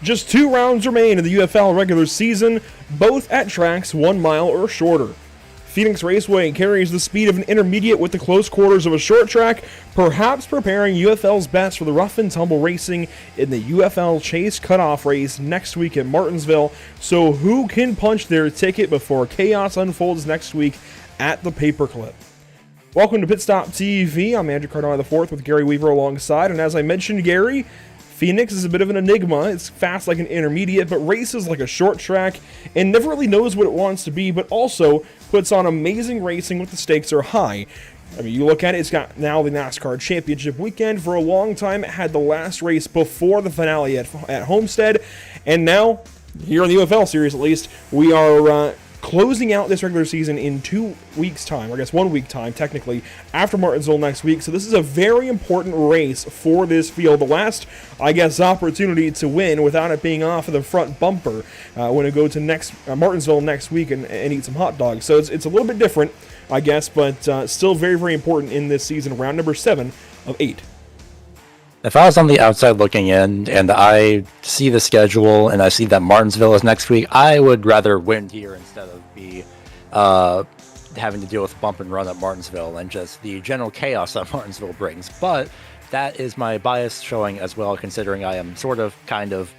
Just 2 rounds remain in the UFL regular season, both at tracks 1 mile or shorter. Phoenix Raceway carries the speed of an intermediate with the close quarters of a short track, perhaps preparing UFL's best for the rough and tumble racing in the UFL Chase Cutoff race next week at Martinsville. So who can punch their ticket before chaos unfolds next week at the Paperclip? Welcome to Pit Stop TV. I'm Andrew Cardona IV with Gary Weaver alongside, and as I mentioned, Gary, Phoenix is a bit of an enigma. It's fast like an intermediate, but races like a short track, and never really knows what it wants to be, but also puts on amazing racing when the stakes are high. I mean, you look at it, it's got now the NASCAR Championship weekend. For a long time, it had the last race before the finale at Homestead, and now, here in the UFL series at least, we are closing out this regular season in 2 weeks' time, or I guess 1 week time, technically, after Martinsville next week. So this is a very important race for this field. The last, I guess, opportunity to win without it being off of the front bumper when it go to Martinsville next week and eat some hot dogs. So it's a little bit different, I guess, but still very, very important in this season, round number 7 of 8. If I was on the outside looking in and I see the schedule and I see that Martinsville is next week, I would rather win here instead of be having to deal with bump and run at Martinsville and just the general chaos that Martinsville brings. But that is my bias showing as well, considering I am kind of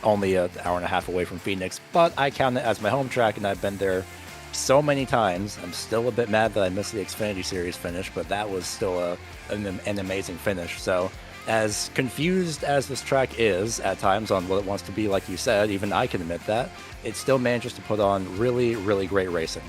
only an hour and a half away from Phoenix, but I count it as my home track and I've been there so many times. I'm still a bit mad that I missed the Xfinity Series finish, but that was still an amazing finish. So as confused as this track is at times on what it wants to be, like you said, even I can admit that, it still manages to put on really, really great racing.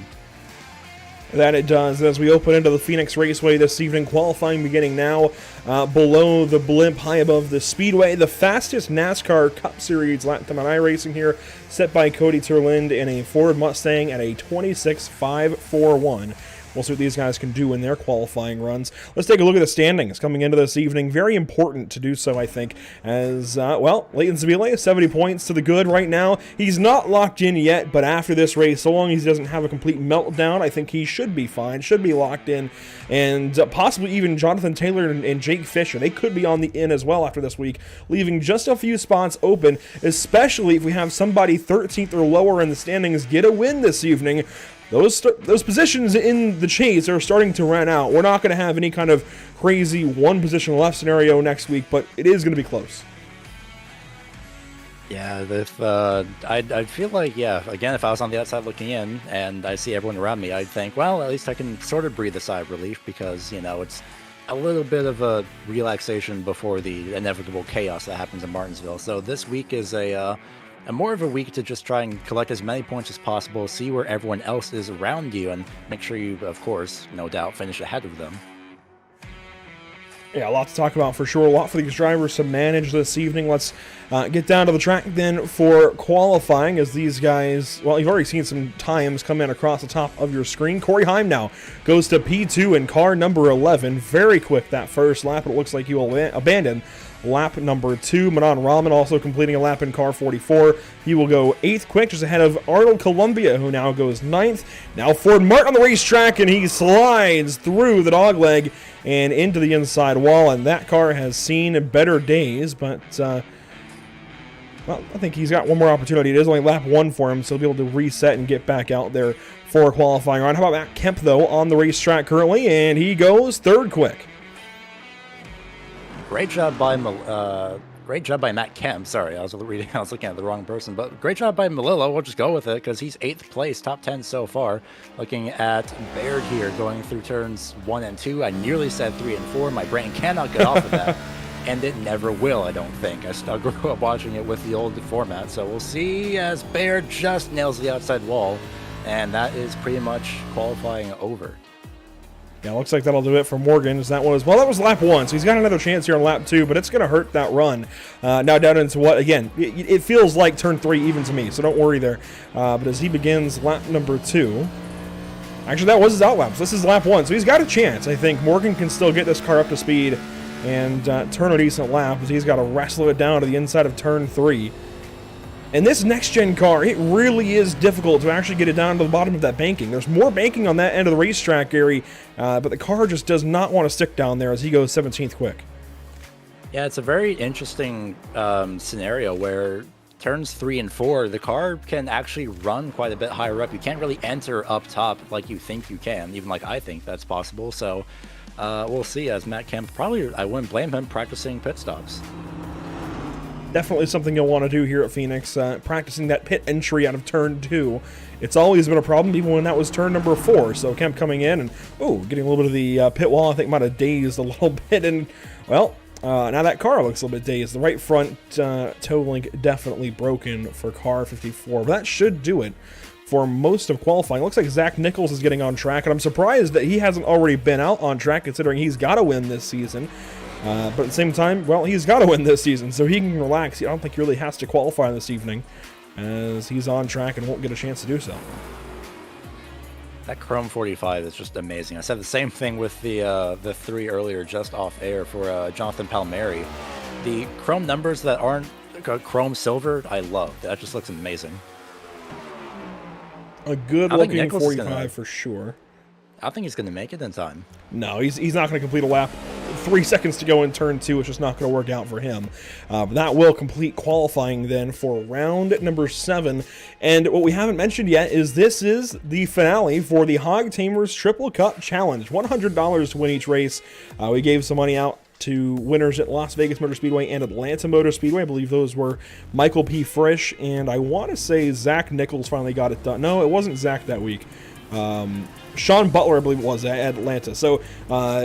That it does. As we open into the Phoenix Raceway this evening, qualifying beginning now below the blimp, high above the speedway. The fastest NASCAR Cup Series lap time on iRacing here, set by Cody Turland in a Ford Mustang at a 26.541. We'll see what these guys can do in their qualifying runs. Let's take a look at the standings coming into this evening. Very important to do so, I think, as, Leighton Sabile, 70 points to the good right now. He's not locked in yet, but after this race, so long as he doesn't have a complete meltdown, I think he should be fine, should be locked in. And possibly even Jonathan Taylor and Jake Fisher, they could be on the in as well after this week, leaving just a few spots open, especially if we have somebody 13th or lower in the standings get a win this evening. Those positions in the chase are starting to run out. We're not going to have any kind of crazy one position left scenario next week, but it is going to be close. Yeah, I'd feel like, again, if I was on the outside looking in and I see everyone around me, I'd think, well, at least I can sort of breathe a sigh of relief because, it's a little bit of a relaxation before the inevitable chaos that happens in Martinsville. So this week is a more of a week to just try and collect as many points as possible, see where everyone else is around you, and make sure you, of course, no doubt, finish ahead of them. Yeah, a lot to talk about for sure. A lot for these drivers to manage this evening. Let's get down to the track then for qualifying as these guys, well, you've already seen some times come in across the top of your screen. Corey Heim now goes to P2 in car number 11. Very quick that first lap. It looks like he will abandon lap number 2. Manon Rahman also completing a lap in car 44. He will go 8th quick, just ahead of Arnold Columbia, who now goes 9th. Now Ford Martin on the racetrack, and he slides through the dogleg and into the inside wall, and that car has seen better days, but I think he's got one more opportunity. It is only lap 1 for him, so he'll be able to reset and get back out there for a qualifying run. How about Matt Kemp, though, on the racetrack currently, and he goes 3rd quick. Great job by Matt Kemp. Sorry, I was looking at the wrong person, but great job by Malillo. We'll just go with it because he's 8th place, top 10 so far. Looking at Baird here, going through turns 1 and 2. I nearly said 3 and 4. My brain cannot get off of that, and it never will, I don't think. I grew up watching it with the old format, so we'll see as Baird just nails the outside wall, and that is pretty much qualifying over. Yeah, looks like that'll do it for Morgan. Is that one as well? That was lap 1, so he's got another chance here on lap 2, but it's going to hurt that run. Now down into what, again, it feels like turn 3 even to me, so don't worry there. But as he begins lap number 2, actually that was his out lap, so this is lap 1, so he's got a chance. I think Morgan can still get this car up to speed and turn a decent lap, as he's got to wrestle it down to the inside of turn 3. And this next-gen car, it really is difficult to actually get it down to the bottom of that banking. There's more banking on that end of the racetrack, Gary, but the car just does not want to stick down there as he goes 17th quick. Yeah, it's a very interesting scenario where turns 3 and 4, the car can actually run quite a bit higher up. You can't really enter up top like you think you can, even like I think that's possible. So we'll see, as Matt Kemp, probably, I wouldn't blame him, practicing pit stops. Definitely something you'll want to do here at Phoenix, practicing that pit entry out of turn 2. It's always been a problem, even when that was turn number 4. So Kemp coming in and, getting a little bit of the pit wall, I think might have dazed a little bit. And, well, now that car looks a little bit dazed. The right front toe link definitely broken for car 54. But that should do it for most of qualifying. It looks like Zach Nichols is getting on track, and I'm surprised that he hasn't already been out on track, considering he's got to win this season. But at the same time, well, he's got to win this season, so he can relax. I don't think he really has to qualify this evening, as he's on track and won't get a chance to do so. That Chrome 45 is just amazing. I said the same thing with the 3 earlier, just off air, for Jonathan Palmieri. The Chrome numbers that aren't Chrome silver, I love. That just looks amazing. A good-looking 45 for sure. I think he's going to make it in time. No, he's not going to complete a lap. 3 seconds to go in turn 2. It's just not going to work out for him. But that will complete qualifying then for round number 7. And what we haven't mentioned yet is this is the finale for the Hog Tamers Triple Cup Challenge. $100 to win each race. We gave some money out to winners at Las Vegas Motor Speedway and Atlanta Motor Speedway. I believe those were Michael P. Frisch, and I want to say Zach Nichols finally got it done. No, it wasn't Zach that week. Sean Butler, I believe it was, at Atlanta. So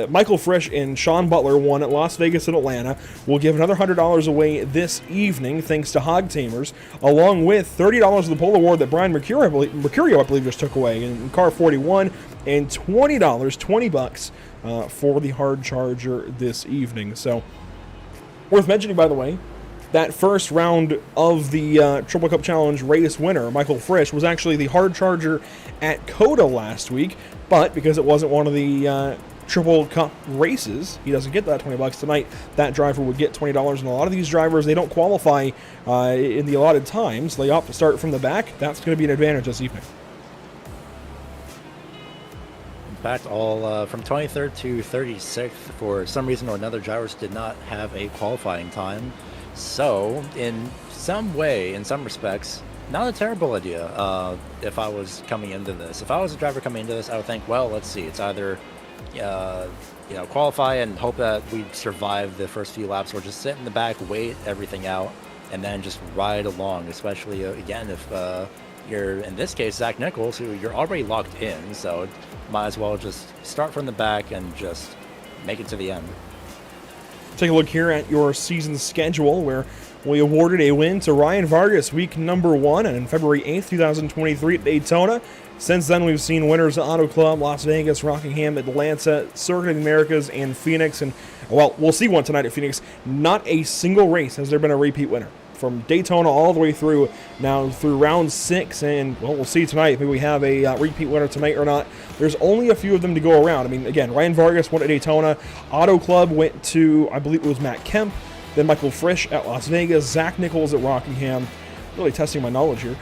Michael Frisch and Sean Butler won at Las Vegas and Atlanta. We'll give another $100 away this evening, thanks to Hog Tamers, along with $30 of the pole award that Brian Mercurio, I believe, just took away in car 41, and $20, $20 for the hard charger this evening. So worth mentioning, by the way, that first round of the Triple Cup Challenge race winner, Michael Frisch, was actually the hard charger at COTA last week, but because it wasn't one of the Triple Cup races, he doesn't get that $20 tonight. That driver would get $20, and a lot of these drivers, they don't qualify in the allotted times. They opt to start from the back. That's going to be an advantage this evening. In fact, all from 23rd to 36th, for some reason or another, drivers did not have a qualifying time. So, in some way, in some respects, not a terrible idea if I was coming into this. If I was a driver coming into this, I would think, well, let's see, it's either qualify and hope that we survive the first few laps, or just sit in the back, wait everything out, and then just ride along, especially, again, if you're, in this case, Zach Nichols, who you're already locked in, so might as well just start from the back and just make it to the end. Take a look here at your season schedule, where we awarded a win to Ryan Vargas week number 1 and on February 8th, 2023 at Daytona. Since then, we've seen winners at Auto Club, Las Vegas, Rockingham, Atlanta, Circuit of the Americas, and Phoenix. And, well, we'll see one tonight at Phoenix. Not a single race has there been a repeat winner. From Daytona all the way through now through round 6, and, well, we'll see tonight. Maybe we have a repeat winner tonight or not. There's only a few of them to go around. I mean, again, Ryan Vargas won at Daytona. Auto Club went to, I believe it was Matt Kemp. Then Michael Frisch at Las Vegas. Zach Nichols at Rockingham. Really testing my knowledge here.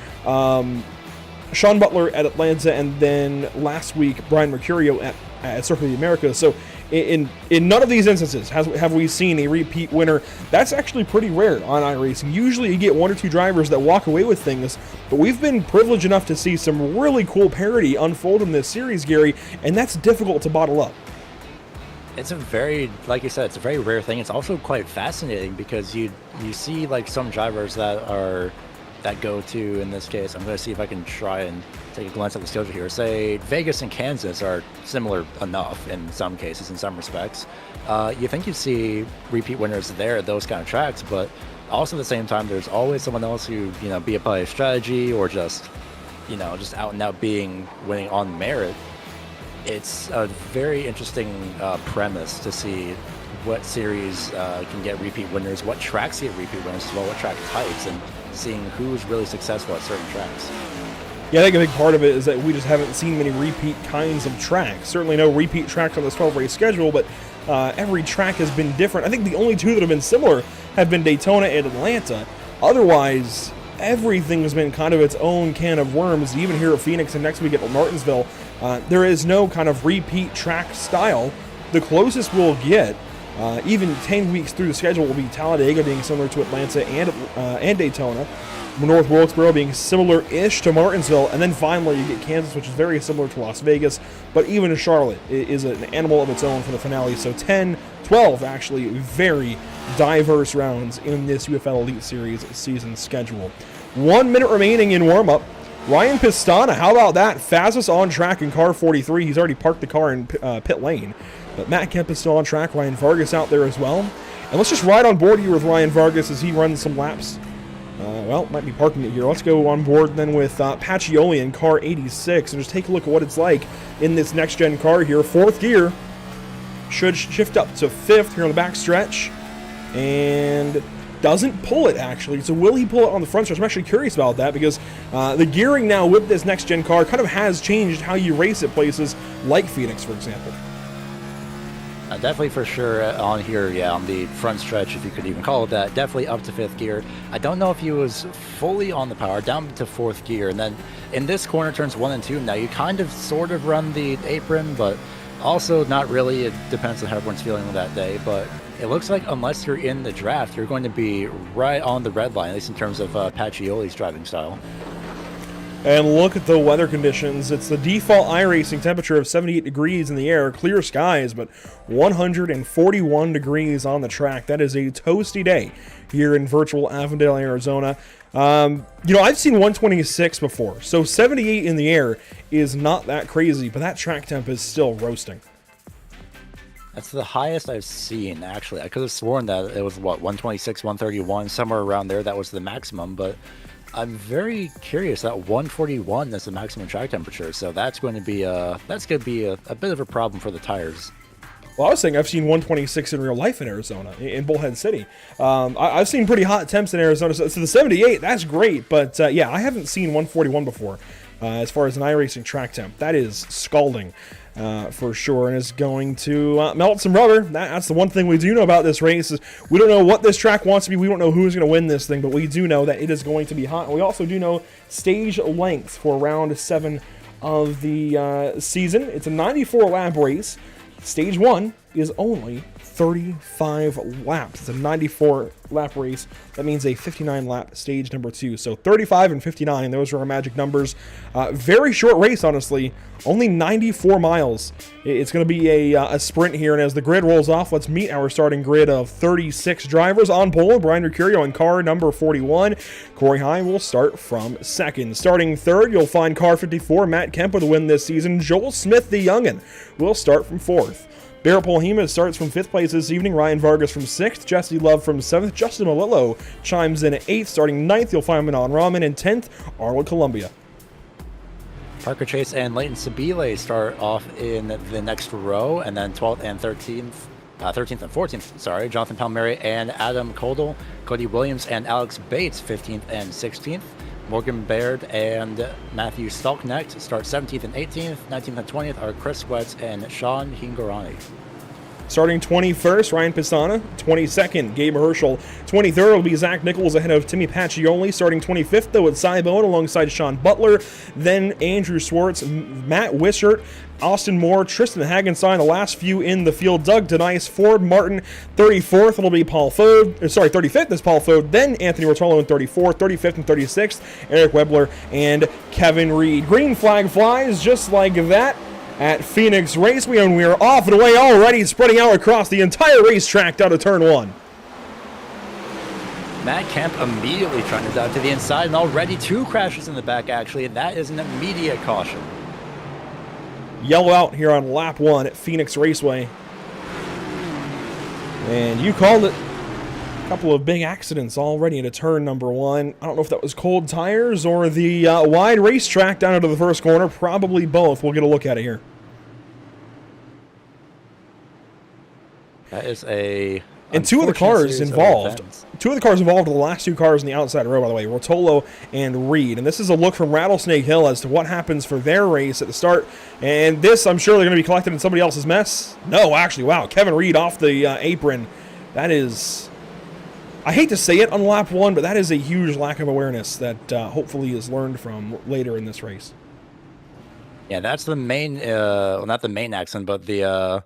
Sean Butler at Atlanta, and then last week, Brian Mercurio at Circuit of the Americas. So in none of these instances have we seen a repeat winner. That's actually pretty rare on iRacing. Usually you get 1 or 2 drivers that walk away with things, but we've been privileged enough to see some really cool parity unfold in this series, Gary, and that's difficult to bottle up. It's a very, like you said, it's a very rare thing. It's also quite fascinating because you see like some drivers that go to, in this case, I'm going to see if I can try and take a glance at the schedule here. Say Vegas and Kansas are similar enough in some cases, in some respects. You think you see repeat winners there at those kind of tracks, but also at the same time, there's always someone else who, be it by strategy or just out and out winning on merit. It's a very interesting premise to see what series can get repeat winners, what tracks get repeat winners as well, what track types, and seeing who's really successful at certain tracks. Yeah, I think a big part of it is that we just haven't seen many repeat kinds of tracks. Certainly no repeat tracks on this 12-race schedule, but every track has been different. I think the only 2 that have been similar have been Daytona and Atlanta. Otherwise, everything has been kind of its own can of worms, even here at Phoenix and next week at Martinsville. There is no kind of repeat track style. The closest we'll get Even 10 weeks through the schedule will be Talladega being similar to Atlanta and Daytona, North Wilkesboro being similar-ish to Martinsville, and then finally you get Kansas, which is very similar to Las Vegas, but even Charlotte is an animal of its own for the finale. So 10, 12 actually very diverse rounds in this UFL Elite Series season schedule. 1 minute remaining in warm-up. Ryan Pistana, how about that? Fastest on track in car 43. He's already parked the car in pit lane. But Matt Kemp is still on track. Ryan Vargas out there as well. And let's just ride on board here with Ryan Vargas as he runs some laps. Well, might be parking it here. Let's go on board then with Pacioli in car 86 and just take a look at what it's like in this next-gen car here. 4th gear. Should shift up to 5th here on the back stretch. And doesn't pull it, actually. So will he pull it on the front stretch? I'm actually curious about that because the gearing now with this next-gen car kind of has changed how you race at places like Phoenix, for example. Definitely for sure on here, yeah, on the front stretch, if you could even call it that. Definitely up to 5th gear. I don't know if he was fully on the power, down to 4th gear. And then in this corner, turns 1 and 2, now you kind of sort of run the apron, but also not really. It depends on how everyone's feeling that day. But it looks like unless you're in the draft, you're going to be right on the red line, at least in terms of Pacioli's driving style. And look at the weather conditions. It's the default iRacing temperature of 78 degrees in the air, clear skies, but 141 degrees on the track. That is a toasty day here in virtual Avondale, Arizona. I've seen 126 before, so 78 in the air is not that crazy, but that track temp is still roasting. That's the highest I've seen, actually. I could have sworn that it was, 126, 131, somewhere around there. That was the maximum, but I'm very curious that 141 is the maximum track temperature, so that's going to be a bit of a problem for the tires. Well, I was saying I've seen 126 in real life in Arizona, in Bullhead City. I've seen pretty hot temps in Arizona, so the 78, that's great, but yeah, I haven't seen 141 before as far as an iRacing track temp. That is scalding. For sure, and is going to melt some rubber. That's the one thing we do know about this race is we don't know what this track wants to be. We don't know who's going to win this thing, but we do know that it is going to be hot. And we also do know stage length for round 7 of the season. It's a 94-lap race. Stage 1 is only 35 laps. It's a 94-lap race. That means a 59-lap stage number 2. So 35 and 59, those are our magic numbers. Very short race, honestly. Only 94 miles. It's going to be a sprint here, and as the grid rolls off, let's meet our starting grid of 36 drivers. On pole, Brian Mercurio in car number 41. Corey High will start from second. Starting third, you'll find car 54, Matt Kemp with a win this season. Joel Smith, the youngin', will start from fourth. Barrett Polhema starts from 5th place this evening. Ryan Vargas from 6th. Jesse Love from 7th. Justin Malillo chimes in at 8th. Starting 9th, you'll find Manon Rahman. And 10th, Arla Columbia. Parker Chase and Leighton Sabile start off in the next row. And then 12th and 13th and 14th, Jonathan Palmieri and Adam Koldel. Cody Williams and Alex Bates, 15th and 16th. Morgan Baird and Matthew Stalknecht start 17th and 18th. 19th and 20th are Chris Wetz and Sean Hingorani. Starting 21st, Ryan Pistana. 22nd, Gabe Herschel. 23rd will be Zach Nichols ahead of Timmy Pacioli. Starting 25th, though, it's Cy Bowen alongside Sean Butler. Then Andrew Swartz, Matt Wishart, Austin Moore, Tristan Hagenstein, the last few in the field. Doug Denice, Ford Martin. 34th will be Paul Fode. 35th is Paul Fode. Then Anthony Rotolo in 34th. 35th and 36th, Eric Webler and Kevin Reed. Green flag flies just like that at Phoenix Raceway, and we are off and away already, spreading out across the entire racetrack down to turn 1. Matt Kemp immediately trying to dive to the inside, and already 2 crashes in the back, actually, and that is an immediate caution. Yellow out here on lap 1 at Phoenix Raceway. And you called it. A couple of big accidents already into turn number 1. I don't know if that was cold tires or the wide racetrack down into the first corner. Probably both. We'll get a look at it here. That is a... And two of the cars involved are the last 2 cars in the outside row, by the way, Rotolo and Reed. And this is a look from Rattlesnake Hill as to what happens for their race at the start. And this, I'm sure they're going to be collected in somebody else's mess. No, actually, wow. Kevin Reed off the apron. That is... I hate to say it on lap 1, but that is a huge lack of awareness that hopefully is learned from later in this race. Yeah, that's the main, not the main accident, but the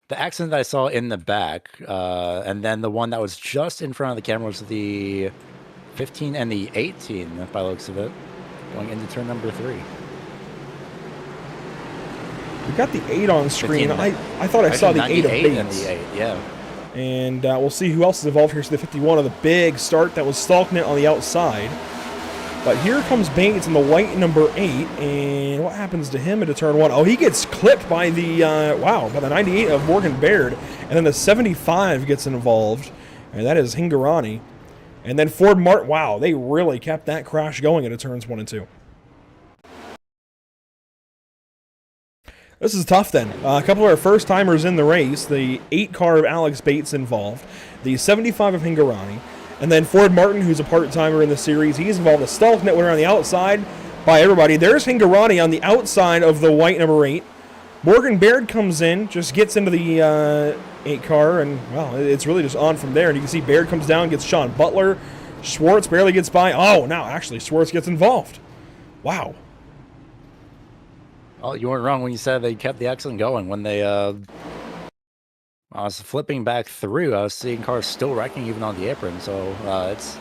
The accident that I saw in the back, and then the one that was just in front of the camera was the 15 and the 18, by the looks of it, going into turn number 3. We got the 8 on screen. 15, I thought I saw the 8 of Bates. And the 8, yeah. And we'll see who else is involved here. So the 51 of the big start that was Stalknet on the outside. But here comes Bates in the white number 8, and what happens to him into turn 1? Oh, he gets clipped by the, by the 98 of Morgan Baird, and then the 75 gets involved, and that is Hingarani. And then Ford Martin, wow, they really kept that crash going into turns 1 and 2. This is tough then. A couple of our first timers in the race, the 8 car of Alex Bates involved, the 75 of Hingarani, and then Ford Martin, who's a part-timer in the series, he's involved. The Stalknet winner on the outside by everybody. There's Hingarani on the outside of the white number 8. Morgan Baird comes in, just gets into the 8 car, and, well, it's really just on from there. And you can see Baird comes down, gets Sean Butler. Schwartz barely gets by. Oh, now, actually, Schwartz gets involved. Wow. Oh, you weren't wrong when you said they kept the accident going. When they, I was flipping back through, I was seeing cars still wrecking even on the apron. So it's,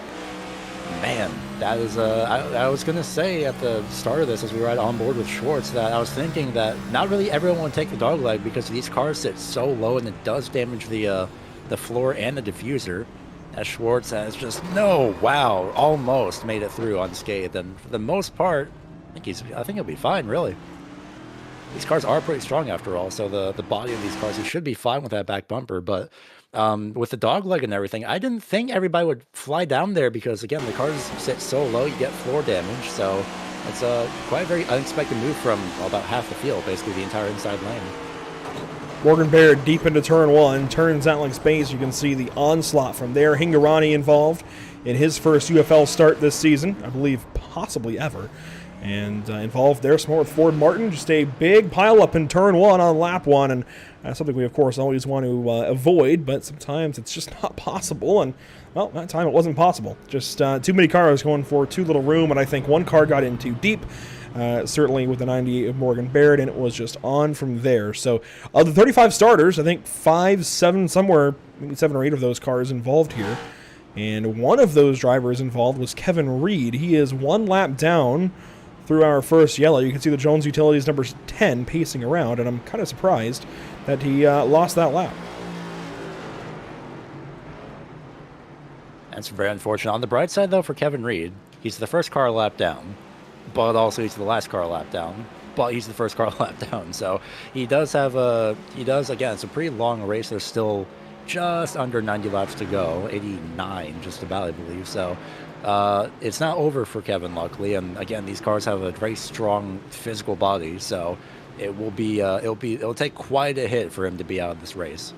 man, that is, I was going to say at the start of this, as we were on board with Schwartz, that I was thinking that not really everyone would take the dog leg because these cars sit so low and it does damage the floor and the diffuser. As Schwartz has just, almost made it through unscathed. And for the most part, I think he'll be fine, really. These cars are pretty strong after all, so the body of these cars, he should be fine with that back bumper. But with the dog leg and everything, I didn't think everybody would fly down there because, again, the cars sit so low, you get floor damage. So it's quite a very unexpected move from about half the field, basically the entire inside lane. Morgan Baird deep into turn 1, turns Alex Bates. You can see the onslaught from there. Hingarani involved in his first UFL start this season, I believe possibly ever. And involved there some more with Ford Martin. Just a big pileup in turn 1 on lap 1. And that's something we, of course, always want to avoid. But sometimes it's just not possible. And, well, that time it wasn't possible. Just too many cars going for too little room. And I think one car got in too deep. Certainly with the 98 of Morgan Baird. And it was just on from there. So of the 35 starters, I think 5, 7, somewhere, maybe 7 or 8 of those cars involved here. And one of those drivers involved was Kevin Reed. He is 1 lap down through our first yellow. You can see the Jones Utilities number 10 pacing around, and I'm kind of surprised that he lost that lap. That's very unfortunate. On the bright side, though, for Kevin Reed, he's the first car lap down, but also he's the last car lap down, but he's the first car lap down. So he does have again, it's a pretty long race. There's still just under 90 laps to go, 89 just about, I believe. So it's not over for Kevin, luckily, and again, these cars have a very strong physical body, so it will be it'll take quite a hit for him to be out of this race.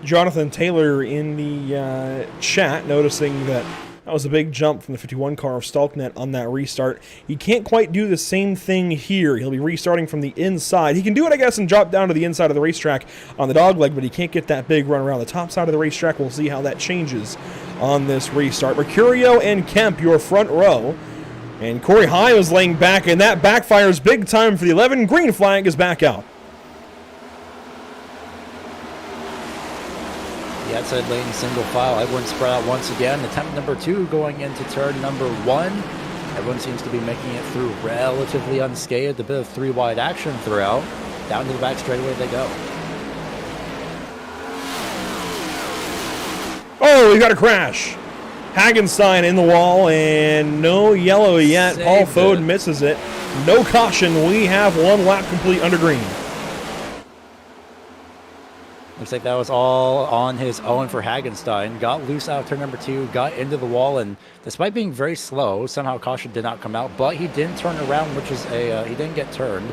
Jonathan Taylor in the chat noticing that was a big jump from the 51 car of Stalknet on that restart. He can't quite do the same thing here. He'll be restarting from the inside. He can do it, I guess, and drop down to the inside of the racetrack on the dogleg, but he can't get that big run around the top side of the racetrack. We'll see how that changes on this restart. Mercurio and Kemp, your front row. And Corey High is laying back, and that backfires big time for the 11. Green flag is back out. The outside lane single file. Everyone spread out once again. Attempt number 2 going into turn number 1. Everyone seems to be making it through relatively unscathed. A bit of 3-wide action throughout. Down to the back straightaway they go. Oh, we got a crash. Hagenstein in the wall, and no yellow yet. Saved Paul Fode it. misses it. No caution. We have 1 lap complete under green. Looks like that was all on his own for Hagenstein. Got loose out of turn number 2, got into the wall, and despite being very slow, somehow caution did not come out, but he didn't turn around, which is he didn't get turned,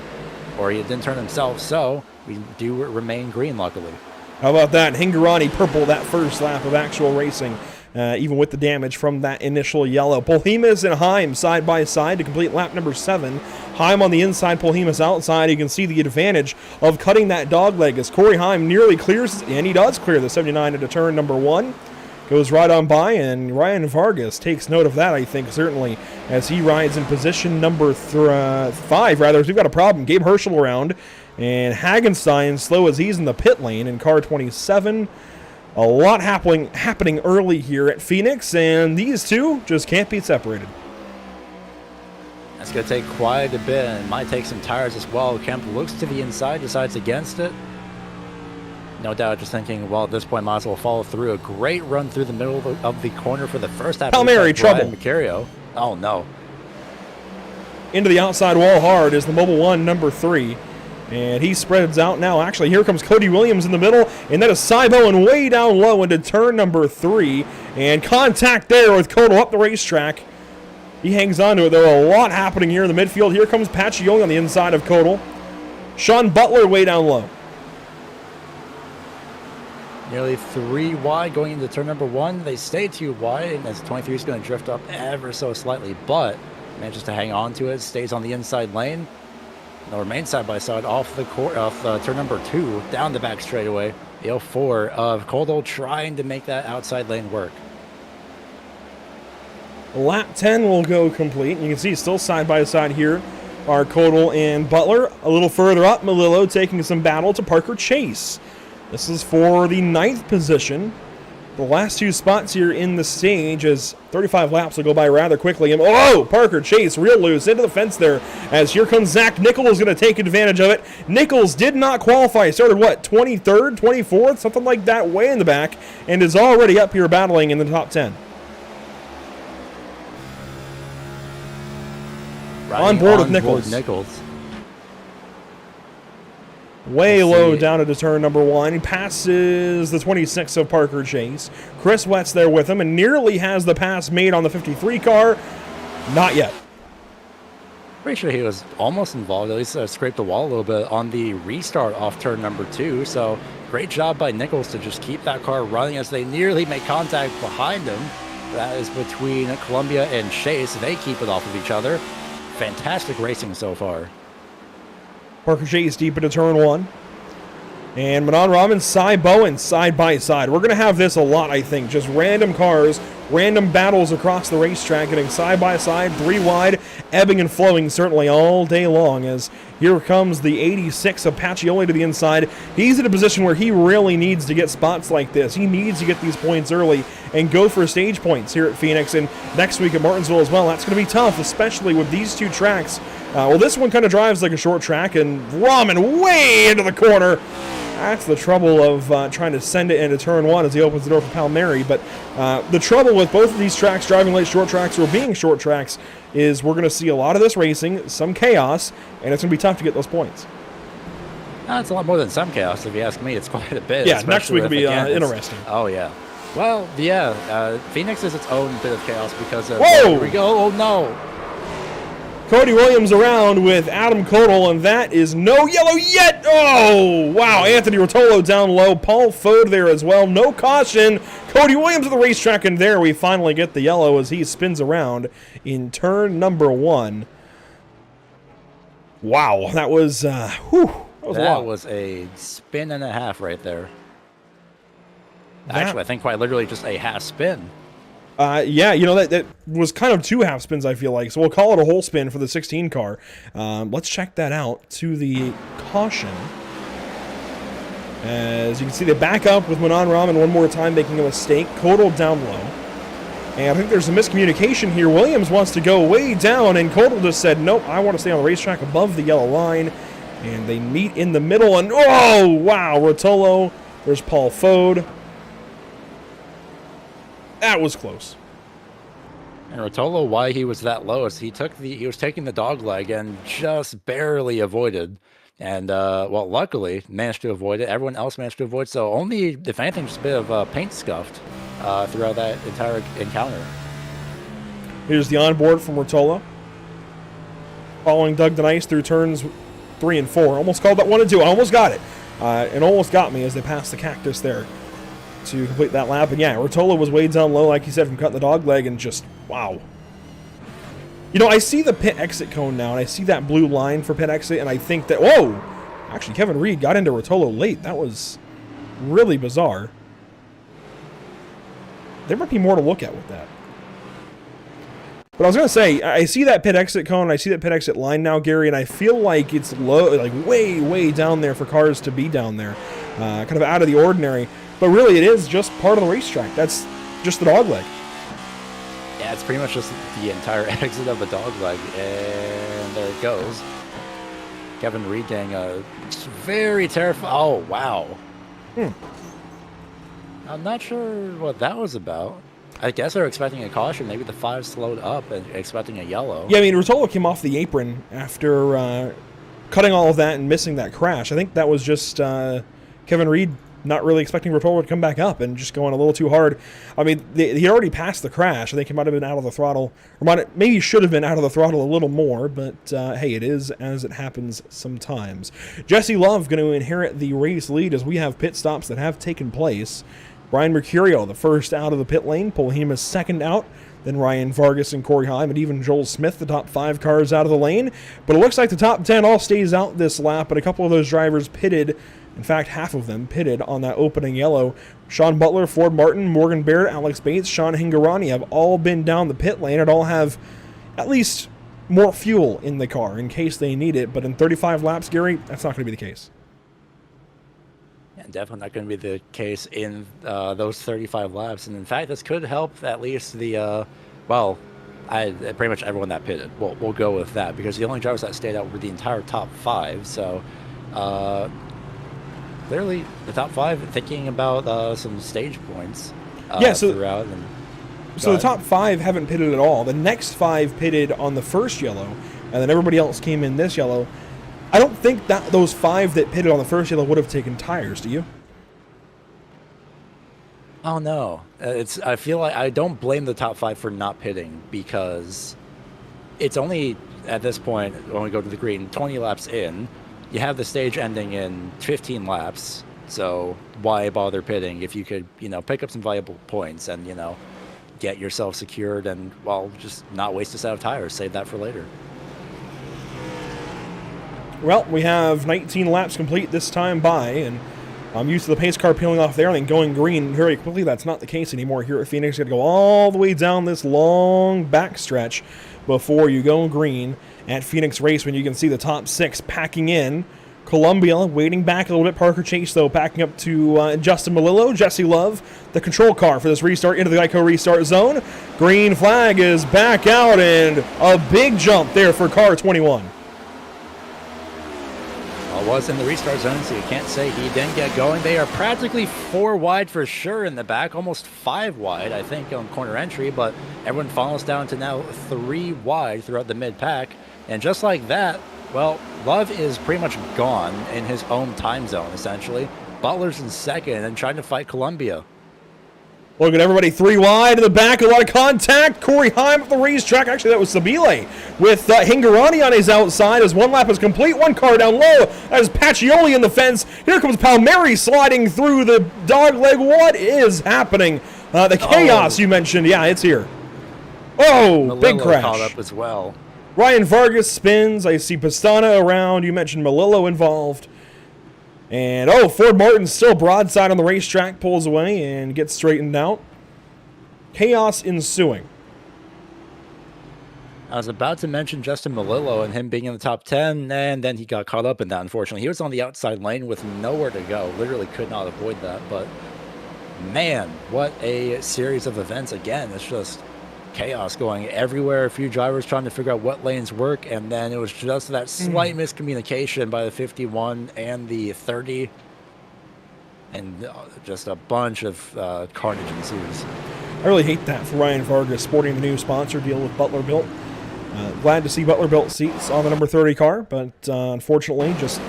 or he didn't turn himself, so we do remain green, luckily. How about that? Hingarani purple that first lap of actual racing, even with the damage from that initial yellow. Polhemus and Heim side by side to complete lap number 7. Heim on the inside, Polhemus outside. You can see the advantage of cutting that dog leg as Corey Heim nearly clears, and he does clear the 79 into turn number 1. Goes right on by, and Ryan Vargas takes note of that, I think, certainly, as he rides in position number 5, rather. So we've got a problem. Gabe Herschel around. And Hagenstein slow as he's in the pit lane in car 27. A lot happening early here at Phoenix, and these two just can't be separated. That's going to take quite a bit, and might take some tires as well. Kemp looks to the inside, decides against it. No doubt just thinking, well, at this point, might as well follow through. A great run through the middle of the corner for the first half. Palmieri, trouble. Macario. Oh, no. Into the outside wall hard is the Mobile 1, number 3. And he spreads out now. Actually, here comes Cody Williams in the middle, and that is Cy Bowen way down low into turn number 3. And contact there with Codal up the racetrack. He hangs on to it, though. A lot happening here in the midfield. Here comes Pacioli on the inside of Codal. Sean Butler way down low. Nearly 3 wide going into turn number 1. They stay 2 wide, and as 23 is going to drift up ever so slightly, but manages to hang on to it, stays on the inside lane. They'll remain side by side off turn number 2, down the back straightaway. The 04 of Codal trying to make that outside lane work. Lap 10 will go complete. You can see still side by side here are Codal and Butler. A little further up, Melillo taking some battle to Parker Chase. This is for the 9th position. The last 2 spots here in the stage as 35 laps will go by rather quickly. And oh, Parker Chase real loose into the fence there as here comes Zach Nichols going to take advantage of it. Nichols did not qualify. Started, what, 23rd, 24th, something like that, way in the back, and is already up here battling in the top 10. On board with Nichols. Way low down into turn number 1. He passes the 26 of Parker Chase. Chris Wett's there with him and nearly has the pass made on the 53 car. Not yet. Pretty sure he was almost involved. At least scraped the wall a little bit on the restart off turn number 2. So great job by Nichols to just keep that car running as they nearly make contact behind him. That is between Columbia and Chase. They keep it off of each other. Fantastic racing so far. Parker Chase deep into turn 1. And Manon Rahman, Cy Bowen side by side. We're going to have this a lot, I think. Just random cars, random battles across the racetrack, getting side by side, 3 wide, ebbing and flowing certainly all day long. As here comes the 86 of Pacioli to the inside. He's in a position where he really needs to get spots like this. He needs to get these points early and go for stage points here at Phoenix and next week at Martinsville as well. That's going to be tough, especially with these 2 tracks. Well, this one kind of drives like a short track, and Rahman way into the corner. That's the trouble of trying to send it into turn 1 as he opens the door for Palmieri. But the trouble with both of these tracks, driving late short tracks or being short tracks, is we're going to see a lot of this racing, some chaos, and it's going to be tough to get those points. It's a lot more than some chaos, if you ask me. It's quite a bit. Yeah, next week will be interesting. Oh, yeah. Well, yeah, Phoenix is its own bit of chaos because of... Whoa! Here we go. Oh, no. Cody Williams around with Adam Codal, and that is no yellow yet. Oh, wow. Anthony Rotolo down low. Paul Fode there as well. No caution. Cody Williams at the racetrack, and there we finally get the yellow as he spins around in turn number 1. Wow, that was, that was a spin and a half right there. Actually, I think quite literally just a half spin. Yeah, you know, that was kind of 2 half spins, I feel like. So we'll call it a whole spin for the 16 car. Let's check that out to the caution. As you can see, they back up with Manon Rahman one more time, making a mistake. Codal down low. And I think there's a miscommunication here. Williams wants to go way down, and Codal just said, nope, I want to stay on the racetrack above the yellow line. And they meet in the middle, and oh, wow, Rotolo. There's Paul Fode. That was close. And Rotolo, why he was that low is he was taking the dog leg and just barely avoided. And, well, luckily managed to avoid it. Everyone else managed to avoid. So only, if anything, just a bit of paint scuffed throughout that entire encounter. Here's the onboard from Rotolo. Following Doug DeNice through turns 3 and 4. Almost called that 1 and 2. I almost got it. It almost got me as they passed the cactus there to complete that lap. And yeah, Rotolo was way down low, like you said, from cutting the dog leg, and just, wow. You know, I see the pit exit cone now, and I see that blue line for pit exit, and I think that, whoa! Actually, Kevin Reed got into Rotolo late. That was really bizarre. There might be more to look at with that. But I was going to say, I see that pit exit cone, I see that pit exit line now, Gary, and I feel like it's low, like way, way down there for cars to be down there. Kind of out of the ordinary. But really, it is just part of the racetrack. That's just the dog leg. Yeah, it's pretty much just the entire exit of the dog leg, and there it goes. Kevin Reed getting a very terrifying. Oh, wow. I'm not sure what that was about. I guess they're expecting a caution. Maybe the 5 slowed up and expecting a yellow. Yeah, I mean, Rotolo came off the apron after cutting all of that and missing that crash. I think that was just Kevin Reed not really expecting Rotolo to come back up and just going a little too hard. I mean, he already passed the crash. I think he might have been out of the throttle. Or maybe should have been out of the throttle a little more, but hey, it is as it happens sometimes. Jesse Love going to inherit the race lead as we have pit stops that have taken place. Brian Mercurio, the first out of the pit lane. Paul Hemus second out. Then Ryan Vargas and Corey Heim, and even Joel Smith, the top 5 cars out of the lane. But it looks like the top 10 all stays out this lap, but a couple of those drivers pitted. In fact, half of them pitted on that opening yellow. Sean Butler, Ford Martin, Morgan Baird, Alex Bates, Sean Hingarani have all been down the pit lane and all have at least more fuel in the car in case they need it. But in 35 laps, Gary, that's not going to be the case. Yeah, definitely not going to be the case in those 35 laps. And in fact, this could help at least the, pretty much everyone that pitted. We'll go with that because the only drivers that stayed out were the entire top 5. So, clearly, the top 5 thinking about some stage points throughout. So the top 5 haven't pitted at all. The next 5 pitted on the first yellow, and then everybody else came in this yellow. I don't think that those 5 that pitted on the first yellow would have taken tires, do you? Oh, no. I feel like I don't blame the top 5 for not pitting because it's only, at this point, when we go to the green, 20 laps in. You have the stage ending in 15 laps, so why bother pitting if you could, pick up some valuable points and, get yourself secured and, just not waste a set of tires. Save that for later. Well, we have 19 laps complete this time by, and I'm used to the pace car peeling off there and then going green very quickly. That's not the case anymore here at Phoenix. You've got to go all the way down this long backstretch before you go green at Phoenix Race when you can see the top 6 packing in. Columbia waiting back a little bit. Parker Chase, though, packing up to Justin Melillo. Jesse Love, the control car for this restart into the Geico restart zone. Green flag is back out, and a big jump there for car 21. Was in the restart zone, so you can't say he didn't get going. They are practically 4 wide for sure in the back, almost 5 wide, I think, on corner entry, but everyone falls down to now 3 wide throughout the mid-pack. And just like that, Love is pretty much gone in his own time zone, essentially. Butler's in second and trying to fight Columbia. Look at everybody 3 wide in the back, a lot of contact. Corey Heim at the racetrack. Actually, that was Sabile with Hingarani on his outside as 1 lap is complete. 1 car down low. That is Pacioli in the fence. Here comes Palmieri sliding through the dog leg. What is happening? The chaos you mentioned. Yeah, it's here. Oh, Melillo big crash. Caught up as well. Ryan Vargas spins. I see Pastana around. You mentioned Melillo involved. And, Ford Martin still broadside on the racetrack, pulls away and gets straightened out. Chaos ensuing. I was about to mention Justin Melillo and him being in the top 10, and then he got caught up in that, unfortunately. He was on the outside lane with nowhere to go. Literally could not avoid that, but man, what a series of events. Again, it's just chaos going everywhere. A few drivers trying to figure out what lanes work, and then it was just that slight miscommunication by the 51 and the 30, and just a bunch of carnage ensues. I really hate that for Ryan Vargas, sporting the new sponsor deal with Butler Built. Glad to see Butler Built seats on the number 30 car, but unfortunately just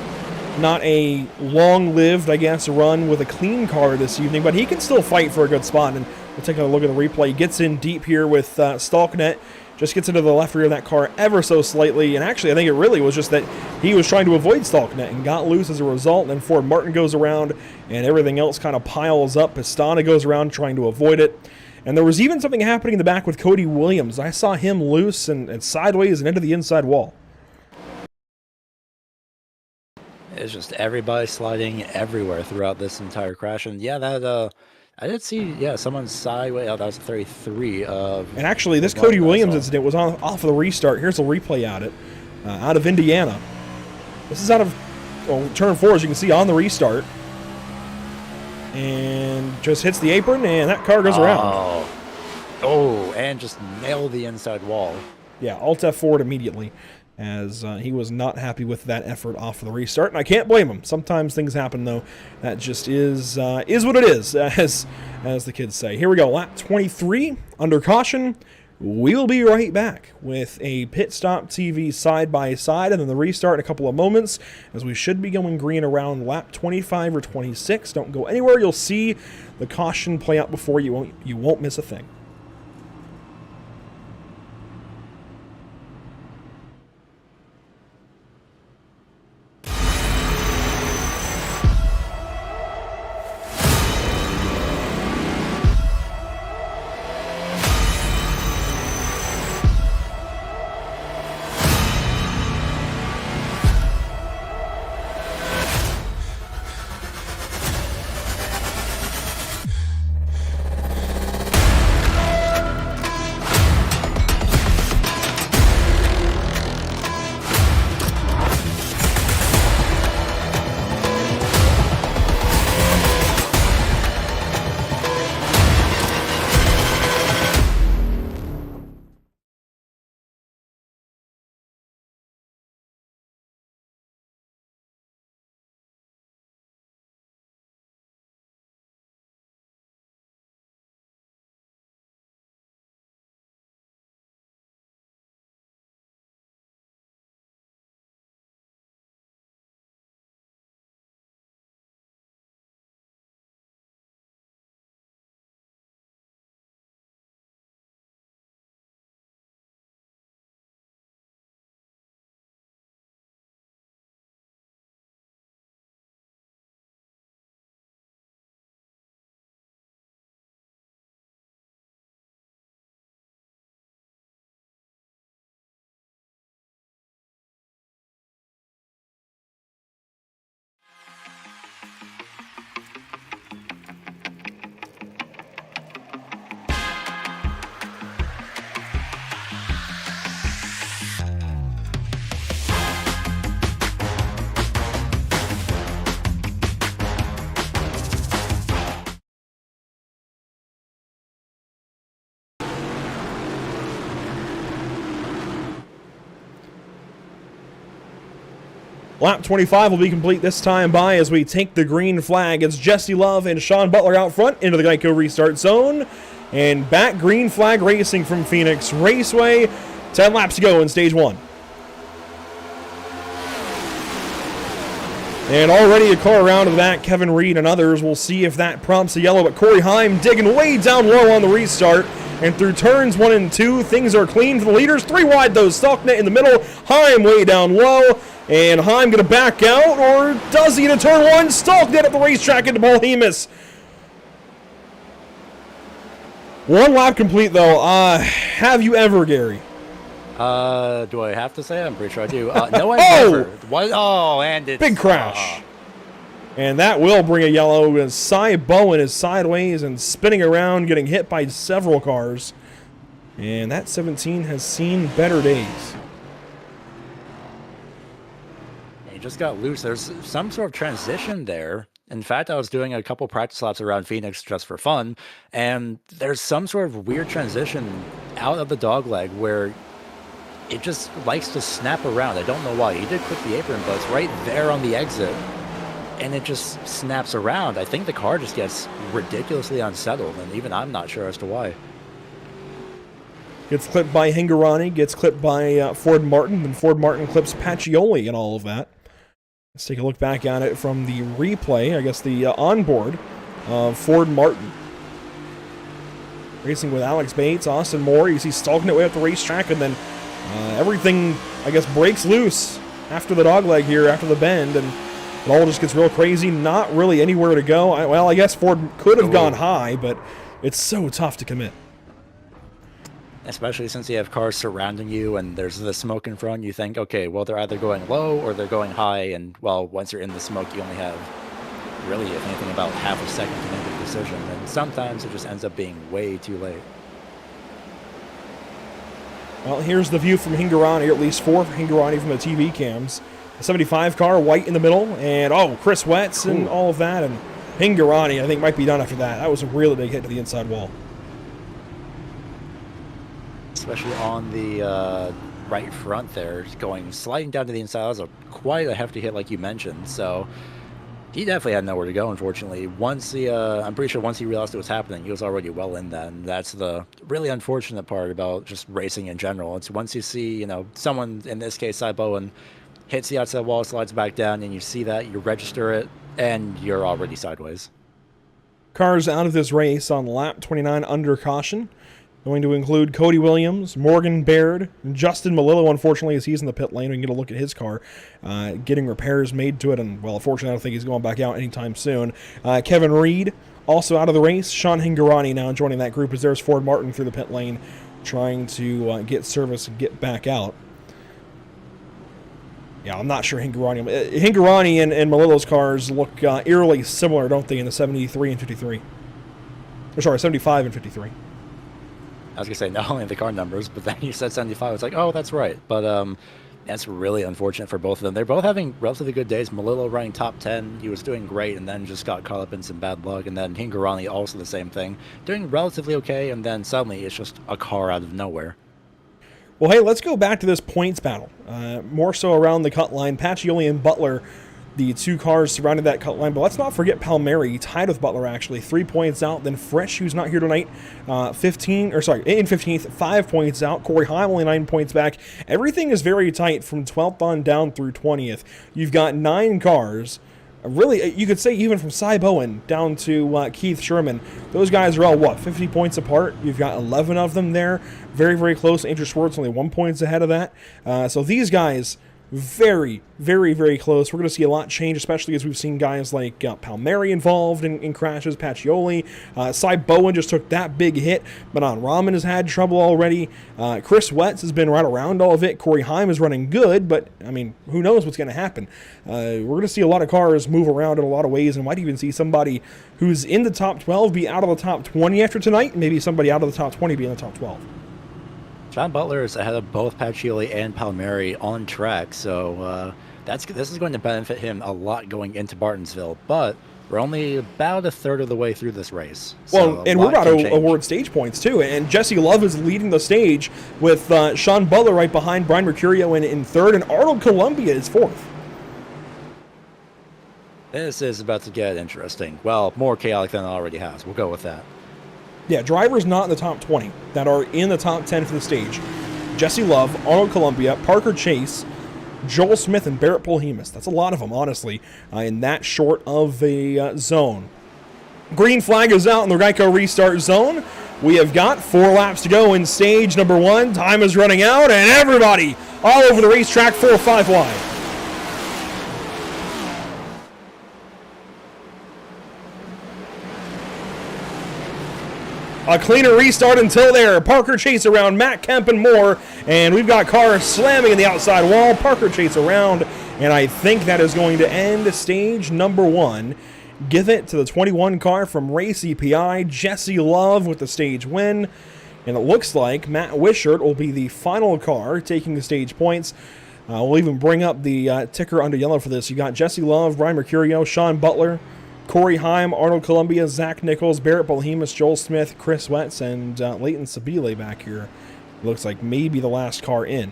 not a long-lived, run with a clean car this evening, but he can still fight for a good spot. And we'll take a look at the replay. He gets in deep here with Stalknet, just gets into the left rear of that car ever so slightly. And actually, I think it really was just that he was trying to avoid Stalknet and got loose as a result. And then Ford Martin goes around, and everything else kind of piles up. Pastana goes around trying to avoid it. And there was even something happening in the back with Cody Williams. I saw him loose and sideways and into the inside wall. It's just everybody sliding everywhere throughout this entire crash. And yeah, that I did see, yeah, someone sideways. Oh, that was a 33 of. And actually, this Cody Williams incident was off of the restart. Here's a replay at it, out of Indiana. This is out of turn 4, as you can see on the restart. And just hits the apron, and that car goes around. Oh, and just nailed the inside wall. Yeah, Alt F4 immediately, as he was not happy with that effort off of the restart, and I can't blame him. Sometimes things happen, though. That just is what it is, as the kids say. Here we go, lap 23, under caution. We'll be right back with a Pit Stop TV side-by-side and then the restart in a couple of moments, as we should be going green around lap 25 or 26. Don't go anywhere. You'll see the caution play out before you won't miss a thing. Lap 25 will be complete this time by as we take the green flag. It's Jesse Love and Sean Butler out front into the Geico restart zone. And back green flag racing from Phoenix Raceway. 10 laps to go in stage 1. And already a car around to the back, Kevin Reed and others. We'll see if that prompts a yellow, but Corey Heim digging way down low on the restart. And through turns 1 and 2, things are clean for the leaders. 3 wide though, Stalknet in the middle, Heim way down low. And Heim going to back out, or does he to turn 1? Stalknet at the racetrack into Paul Hemus. 1 lap complete though. Have you ever, Gary? Do I have to say? I'm pretty sure I do. No, I never. What? Oh, and it's... Big crash. And that will bring a yellow as Cy Bowen is sideways and spinning around, getting hit by several cars. And that 17 has seen better days. He just got loose. There's some sort of transition there. In fact, I was doing a couple practice laps around Phoenix just for fun, and there's some sort of weird transition out of the dogleg where it just likes to snap around. I don't know why. He did clip the apron, but it's right there on the exit, and it just snaps around. I think the car just gets ridiculously unsettled, and even I'm not sure as to why. Gets clipped by Hingarani, gets clipped by Ford Martin, and Ford Martin clips Pacioli and all of that. Let's take a look back at it from the replay, I guess the onboard of Ford Martin. Racing with Alex Bates, Austin Moore. You see Stalknet way up the racetrack, and then everything, I guess, breaks loose after the dogleg here, after the bend, and it all just gets real crazy. Not really anywhere to go. Well, I guess Ford could have gone high, but it's so tough to commit. Especially since you have cars surrounding you and there's the smoke in front, you think, okay, well, they're either going low or they're going high, and, well, once you're in the smoke, you only have, really, if anything, about half a second to make a decision, and sometimes it just ends up being way too late. Well, here's the view from Hingorani, or at least for Hingorani from the TV cams. The 75 car, white in the middle, and Chris Wetz and all of that, and Hingorani, I think, might be done after that. That was a really big hit to the inside wall. Especially on the right front there, sliding down to the inside. That was quite a hefty hit, like you mentioned. So he definitely had nowhere to go, unfortunately. I'm pretty sure once he realized it was happening, he was already well in that. And that's the really unfortunate part about just racing in general. It's once you see, someone, in this case, Cy Bowen, hits the outside wall, slides back down, and you see that, you register it, and you're already sideways. Cars out of this race on lap 29 under caution. Going to include Cody Williams, Morgan Baird, Justin Malillo, unfortunately, as he's in the pit lane. We can get a look at his car, getting repairs made to it. And, well, unfortunately, I don't think he's going back out anytime soon. Kevin Reed, also out of the race. Sean Hingorani now joining that group as there's Ford Martin through the pit lane trying to get service and get back out. Yeah, I'm not sure Hingorani and Malillo's cars look eerily similar, don't they, in the 73 and 53? Or sorry, 75 and 53. I was going to say not only the car numbers, but then you said 75. It's like, oh, that's right. But that's really unfortunate for both of them. They're both having relatively good days. Malillo running top 10. He was doing great and then just got caught up in some bad luck. And then Hingorani also the same thing. Doing relatively okay, and then suddenly it's just a car out of nowhere. Well, hey, let's go back to this points battle. More so around the cut line. Pacioli and Butler, the two cars surrounded that cut line. But let's not forget Palmieri, tied with Butler, actually. 3 points out. Then Fresh, who's not here tonight, in 15th, 5 points out. Corey Heim only 9 points back. Everything is very tight from 12th on down through 20th. You've got 9 cars. Really, you could say even from Cy Bowen down to Keith Sherman. Those guys are all, 50 points apart? You've got 11 of them there. Very, very close. Andrew Schwartz only 1 point ahead of that. So these guys, very, very, very close. We're going to see a lot change, especially as we've seen guys like Palmieri involved in crashes, Pacioli. Cy Bowen just took that big hit. Manon Rahman has had trouble already. Chris Wetz has been right around all of it. Corey Heim is running good, but, who knows what's going to happen. We're going to see a lot of cars move around in a lot of ways, and might even see somebody who's in the top 12 be out of the top 20 after tonight, and maybe somebody out of the top 20 be in the top 12. John Butler is ahead of both Pacioli and Palmieri on track, so this is going to benefit him a lot going into Bartonsville, but we're only about a third of the way through this race. Well, and we're about to award stage points, too, and Jesse Love is leading the stage with Sean Butler right behind, Brian Mercurio in third, and Arnold Columbia is fourth. This is about to get interesting. Well, more chaotic than it already has. We'll go with that. Yeah, drivers not in the top 20 that are in the top 10 for the stage. Jesse Love, Arnold Columbia, Parker Chase, Joel Smith, and Barrett Polhemus. That's a lot of them, honestly, in that short of a zone. Green flag is out in the Geico restart zone. We have got 4 laps to go in stage number 1. Time is running out, and everybody all over the racetrack 4 or 5 wide. A cleaner restart until there. Parker Chase around, Matt Kemp and more. And we've got cars slamming in the outside wall. Parker Chase around. And I think that is going to end stage number 1. Give it to the 21 car from Race EPI. Jesse Love with the stage win. And it looks like Matt Wishart will be the final car taking the stage points. We'll even bring up the ticker under yellow for this. You got Jesse Love, Brian Mercurio, Sean Butler, Corey Heim, Arnold Columbia, Zach Nichols, Barrett Polhemus, Joel Smith, Chris Wetz, and Leighton Sabile back here. Looks like maybe the last car in.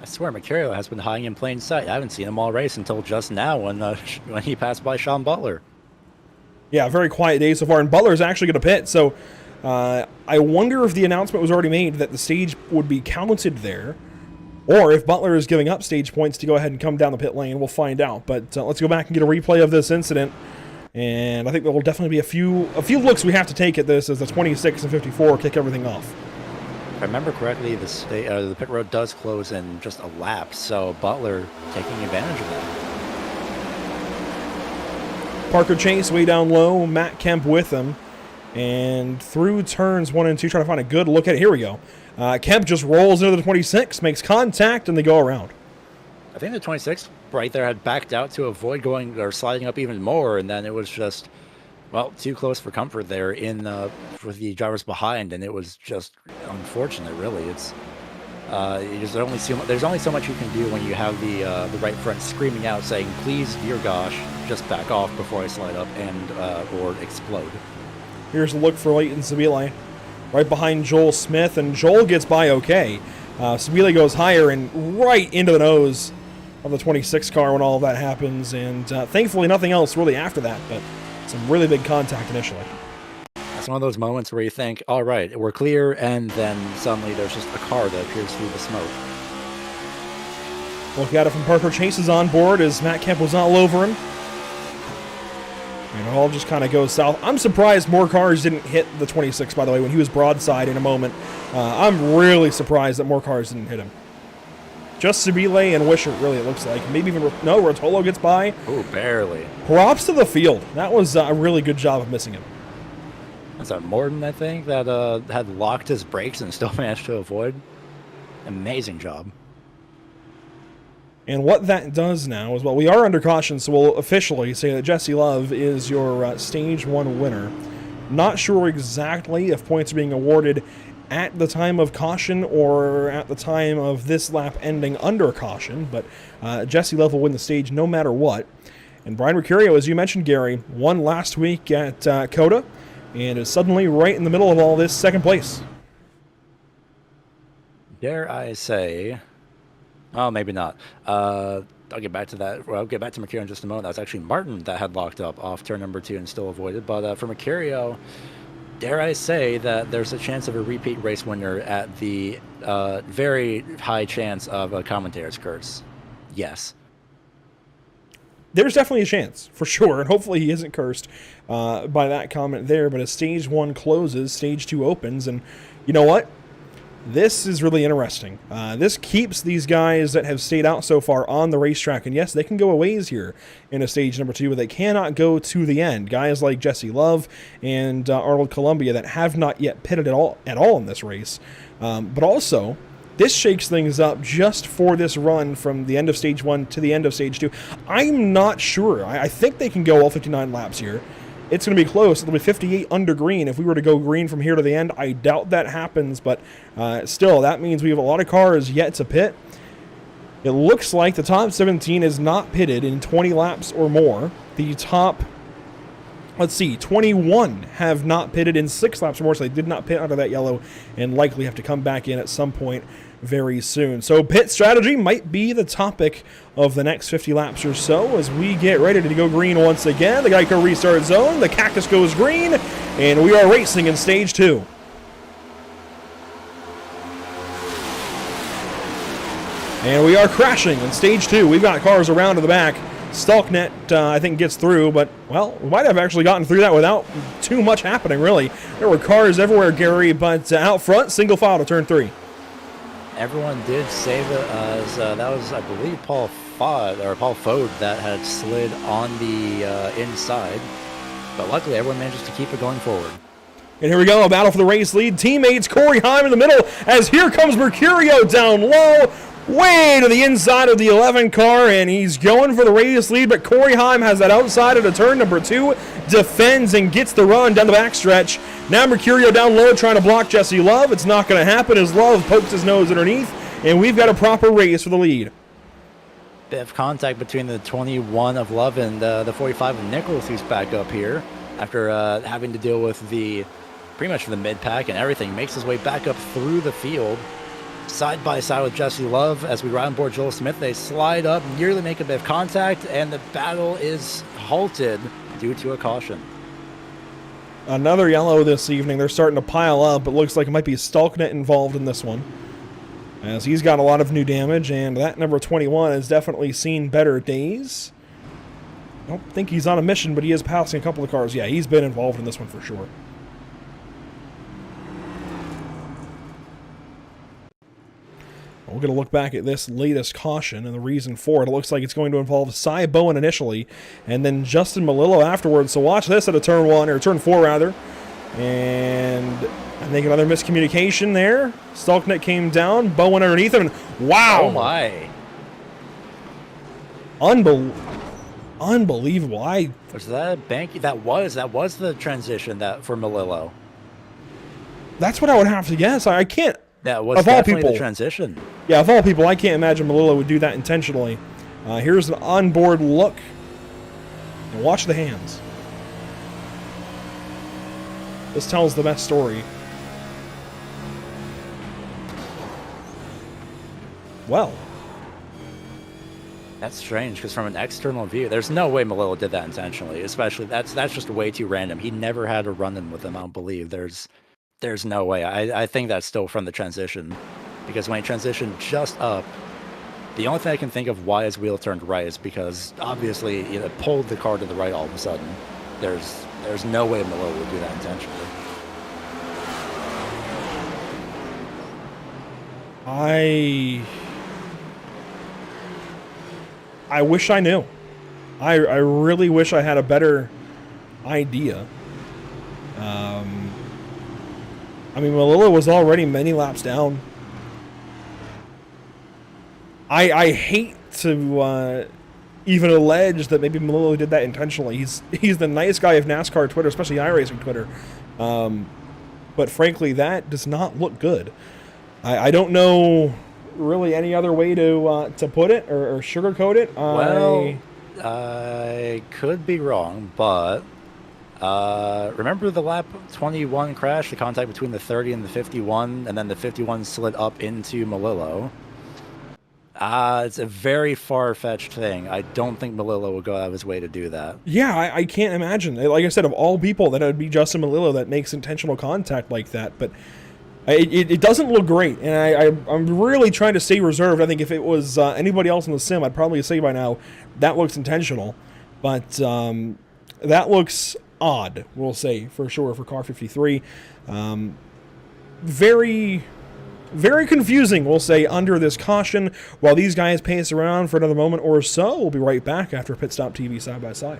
I swear Mercurio has been hiding in plain sight. I haven't seen him all race until just now when he passed by Sean Butler. Yeah, very quiet day so far, and Butler's actually going to pit. So I wonder if the announcement was already made that the stage would be counted there, or if Butler is giving up stage points to go ahead and come down the pit lane. We'll find out. But let's go back and get a replay of this incident. And I think there will definitely be a few looks we have to take at this as the 26 and 54 kick everything off. If I remember correctly, the pit road does close in just a lap, so Butler taking advantage of that. Parker Chase way down low, Matt Kemp with him. And through turns 1 and 2, trying to find a good look at it. Here we go. Kemp just rolls into the 26, makes contact, and they go around. I think the 26 right there had backed out to avoid going or sliding up even more, and then it was just Well, too close for comfort there in for the drivers behind, and it was just unfortunate. Really, it's there's only so much you can do when you have the right front screaming out saying, "Please, dear gosh, just back off before I slide up and or explode." Here's a look for Leighton Sabile, right behind Joel Smith, and Joel gets by okay. Sabile goes higher and right into the nose of the 26 car when all of that happens, and thankfully nothing else really after that, but some really big contact initially. It's one of those moments where you think, all right, we're clear, and then suddenly there's just a car that appears through the smoke. Look at it from Parker Chase's on board as Matt Kemp was all over him. And it all just kind of goes south. I'm surprised more cars didn't hit the 26, by the way, when he was broadside in a moment. I'm really surprised that more cars didn't hit him. Just Sabile and Wishart, really, it looks like. Maybe even, no, Rotolo gets by. Oh, barely. Props to the field. That was a really good job of missing him. That's that Morton, I think, that had locked his brakes and still managed to avoid. Amazing job. And what that does now is, well, we are under caution, so we'll officially say that Jesse Love is your Stage 1 winner. Not sure exactly if points are being awarded at the time of caution or at the time of this lap ending under caution, but Jesse Love will win the stage no matter what. And Brian Mercurio, as you mentioned, Gary, won last week at COTA and is suddenly right in the middle of all this, second place. Dare I say... Oh, maybe not. I'll get back to that. Well, I'll get back to Mercurio in just a moment. That was actually Martin that had locked up off turn number 2 and still avoided. But for Mercurio, dare I say that there's a chance of a repeat race winner at the very high chance of a commentator's curse. Yes. There's definitely a chance, for sure, and hopefully he isn't cursed by that comment there. But as Stage 1 closes, Stage 2 opens, and you know what? This is really interesting. This keeps these guys that have stayed out so far on the racetrack, and yes, they can go a ways here in a stage number 2, but they cannot go to the end. Guys like Jesse Love and Arnold Columbia that have not yet pitted at all in this race. But also, this shakes things up just for this run from the end of Stage 1 to the end of Stage 2. I'm not sure. I think they can go all 59 laps here. It's going to be close. It'll be 58 under green. If we were to go green from here to the end, I doubt that happens, but still, that means we have a lot of cars yet to pit. It looks like the top 17 is not pitted in 20 laps or more. The top, 21 have not pitted in 6 laps or more, so they did not pit under that yellow and likely have to come back in at some point very soon. So pit strategy might be the topic of the next 50 laps or so as we get ready to go green once again. The Geico restart zone, the cactus goes green, and we are racing in Stage 2. And we are crashing in Stage 2. We've got cars around to the back. Stalknet, I think, gets through, but, well, we might have actually gotten through that without too much happening, really. There were cars everywhere, Gary, but out front, single file to turn 3. Everyone did say that as that was, I believe, Paul Fode that had slid on the inside, but luckily everyone manages to keep it going forward. And here we go, a battle for the race lead. Teammates Corey Heim in the middle as here comes Mercurio down low, way to the inside of the 11 car, and he's going for the race lead, but Corey Heim has that outside of the turn number 2, defends and gets the run down the backstretch. Now Mercurio down low trying to block Jesse Love. It's not going to happen as Love pokes his nose underneath, and we've got a proper race for the lead. Bit of contact between the 21 of Love and the 45 of Nichols, who's back up here after having to deal with pretty much the mid-pack and everything. Makes his way back up through the field, side by side with Jesse Love. As we ride on board Joel Smith, they slide up, nearly make a bit of contact, and the battle is halted due to a caution. Another yellow this evening. They're starting to pile up. It looks like it might be Stalknet involved in this one, as he's got a lot of new damage, and that number 21 has definitely seen better days. I don't think he's on a mission, but he is passing a couple of cars. Yeah, he's been involved in this one for sure. We're going to look back at this latest caution and the reason for it. It looks like it's going to involve Cy Bowen initially, and then Justin Melillo afterwards. So watch this at a turn 1, or turn 4 rather. And I think another miscommunication there. Stalknet came down, Bowen underneath him, and wow! Oh my. Unbelievable. Was that Banky? That was the transition that for Melillo. That's what I would have to guess. I can't. That was of all definitely people, the transition. Yeah, of all people, I can't imagine Melillo would do that intentionally. Here's an onboard look. And watch the hands. This tells the best story. Well. That's strange, because from an external view, there's no way Melillo did that intentionally. Especially, that's just way too random. He never had a run-in with him, I don't believe. There's no way. I think that's still from the transition. Because when he transitioned just up, the only thing I can think of why his wheel turned right is because, obviously, it pulled the car to the right all of a sudden. There's no way Melillo would do that intentionally. I wish I knew. I really wish I had a better idea. I mean, Melillo was already many laps down. I hate to even allege that maybe Melillo did that intentionally. He's the nice guy of NASCAR Twitter, especially iRacing Twitter. But frankly, that does not look good. I don't know really any other way to put it or sugarcoat it. Well, I could be wrong, but remember the lap 21 crash, the contact between the 30 and the 51, and then the 51 slid up into Melillo? It's a very far-fetched thing. I don't think Melillo would go out of his way to do that. Yeah, I can't imagine. Like I said, of all people, that it would be Justin Melillo that makes intentional contact like that. But it doesn't look great, and I'm really trying to stay reserved. I think if it was anybody else in the sim, I'd probably say by now that looks intentional. But that looks odd, we'll say, for sure, for car 53. Very, very confusing, we'll say, under this caution. While these guys pace around for another moment or so, we'll be right back after Pit Stop TV side by side.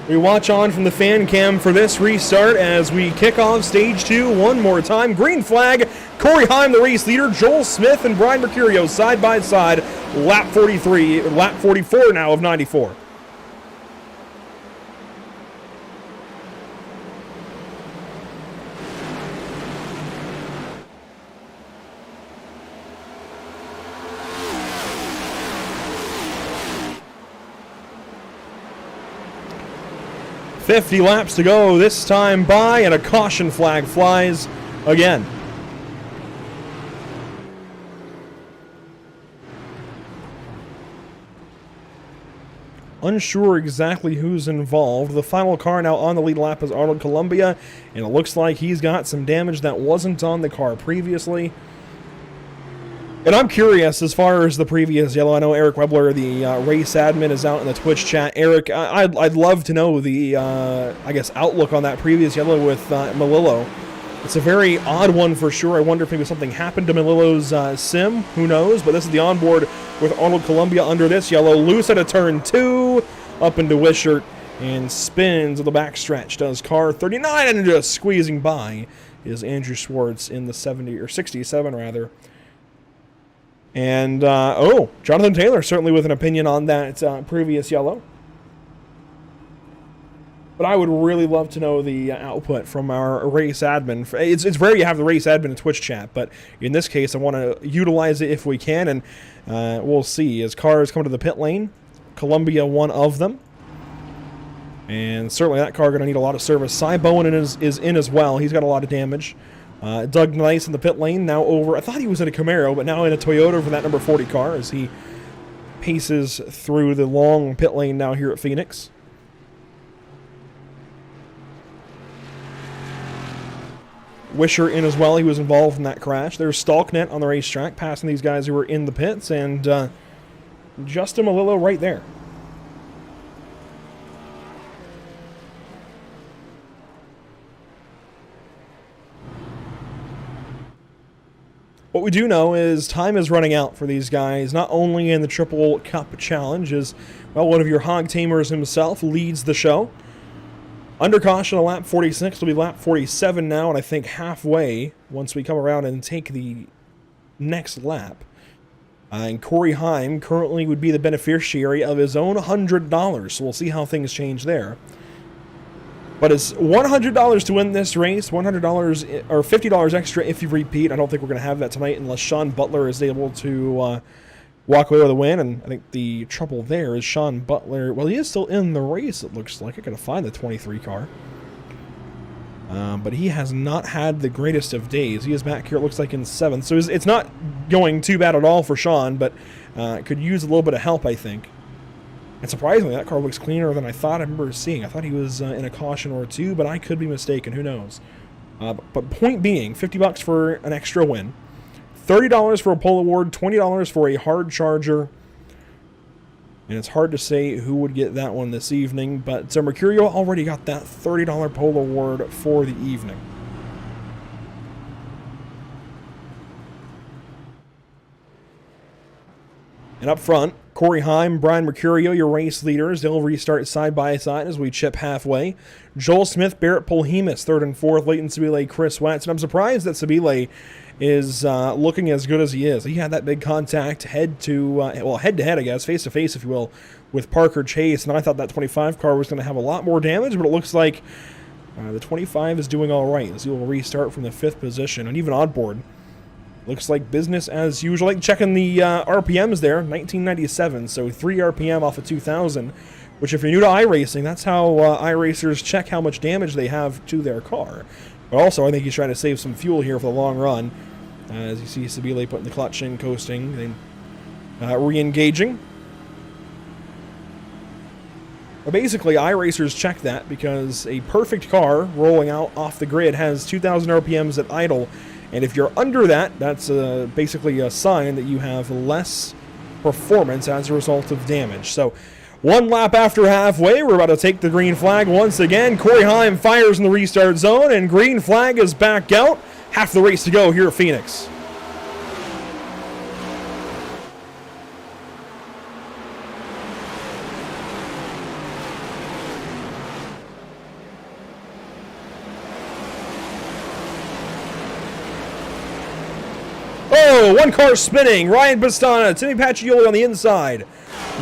We watch on from the fan cam for this restart as we kick off stage 2 one more time. Green flag, Corey Heim, the race leader, Joel Smith and Brian Mercurio side by side, lap 44 now of 94. .50 laps to go this time by, and a caution flag flies again. Unsure exactly who's involved. The final car now on the lead lap is Arnold Columbia, and it looks like he's got some damage that wasn't on the car previously. And I'm curious as far as the previous yellow. I know Eric Webler, the race admin, is out in the Twitch chat. Eric, I'd love to know the, I guess, outlook on that previous yellow with Melillo. It's a very odd one for sure. I wonder if maybe something happened to Melillo's sim. Who knows? But this is the onboard with Arnold Columbia under this yellow. Loose at a turn 2, up into Wishart, and spins at the backstretch. Does car 39 and just squeezing by is Andrew Schwartz in the 70 or 67 rather. And Jonathan Taylor certainly with an opinion on that previous yellow. But I would really love to know the output from our race admin. It's rare you have the race admin in Twitch chat, but in this case, I want to utilize it if we can, and we'll see. As cars come to the pit lane, Columbia one of them. And certainly that car going to need a lot of service. Cy Bowen is in as well. He's got a lot of damage. Doug Nice in the pit lane, now over. I thought he was in a Camaro, but now in a Toyota for that number 40 car as he paces through the long pit lane now here at Phoenix. Wisher in as well. He was involved in that crash. There's Stalknet on the racetrack, passing these guys who were in the pits, and Justin Malillo right there. What we do know is time is running out for these guys, not only in the Triple Cup Challenge, as well, one of your hog tamers himself leads the show. Under caution, a lap 46 will be lap 47 now, and I think halfway once we come around and take the next lap. And Corey Heim currently would be the beneficiary of his own $100, so we'll see how things change there. But it's $100 to win this race, $100 or $50 extra if you repeat. I don't think we're going to have that tonight unless Sean Butler is able to walk away with a win, and I think the trouble there is Sean Butler, well, he is still in the race, it looks like. I gotta find the 23 car. But he has not had the greatest of days. He is back here, it looks like, in 7th, so it's not going too bad at all for Sean, but could use a little bit of help, I think. And surprisingly, that car looks cleaner than I thought I remember seeing. I thought he was in a caution or two, but I could be mistaken, who knows. But point being, $50 for an extra win. $30 for a pole award, $20 for a hard charger. And it's hard to say who would get that one this evening, but Mercurio already got that $30 pole award for the evening. And up front, Corey Heim, Brian Mercurio, your race leaders. They'll restart side by side as we chip halfway. Joel Smith, Barrett Polhemus, 3rd and 4th. Leighton Sabile, Chris Watts. And I'm surprised that Sabile is looking as good as he is. He had that big contact head-to-head, I guess, face-to-face, if you will, with Parker Chase. And I thought that 25 car was going to have a lot more damage, but it looks like the 25 is doing all right as he will restart from the 5th position. And even on board, looks like business as usual. Like checking the RPMs there, 1997, so 3 RPM off of 2000, which if you're new to iRacing, that's how iRacers check how much damage they have to their car. But also, I think he's trying to save some fuel here for the long run. As you see Sabile putting the clutch in, coasting, then re-engaging. But basically, iRacers check that because a perfect car rolling out off the grid has 2,000 RPMs at idle. And if you're under that, that's basically a sign that you have less performance as a result of damage. So, one lap after halfway, we're about to take the green flag once again. Corey Heim fires in the restart zone, and green flag is back out. Half the race to go here at Phoenix. Oh, one car spinning. Ryan Pastana, Timmy Pacioli on the inside.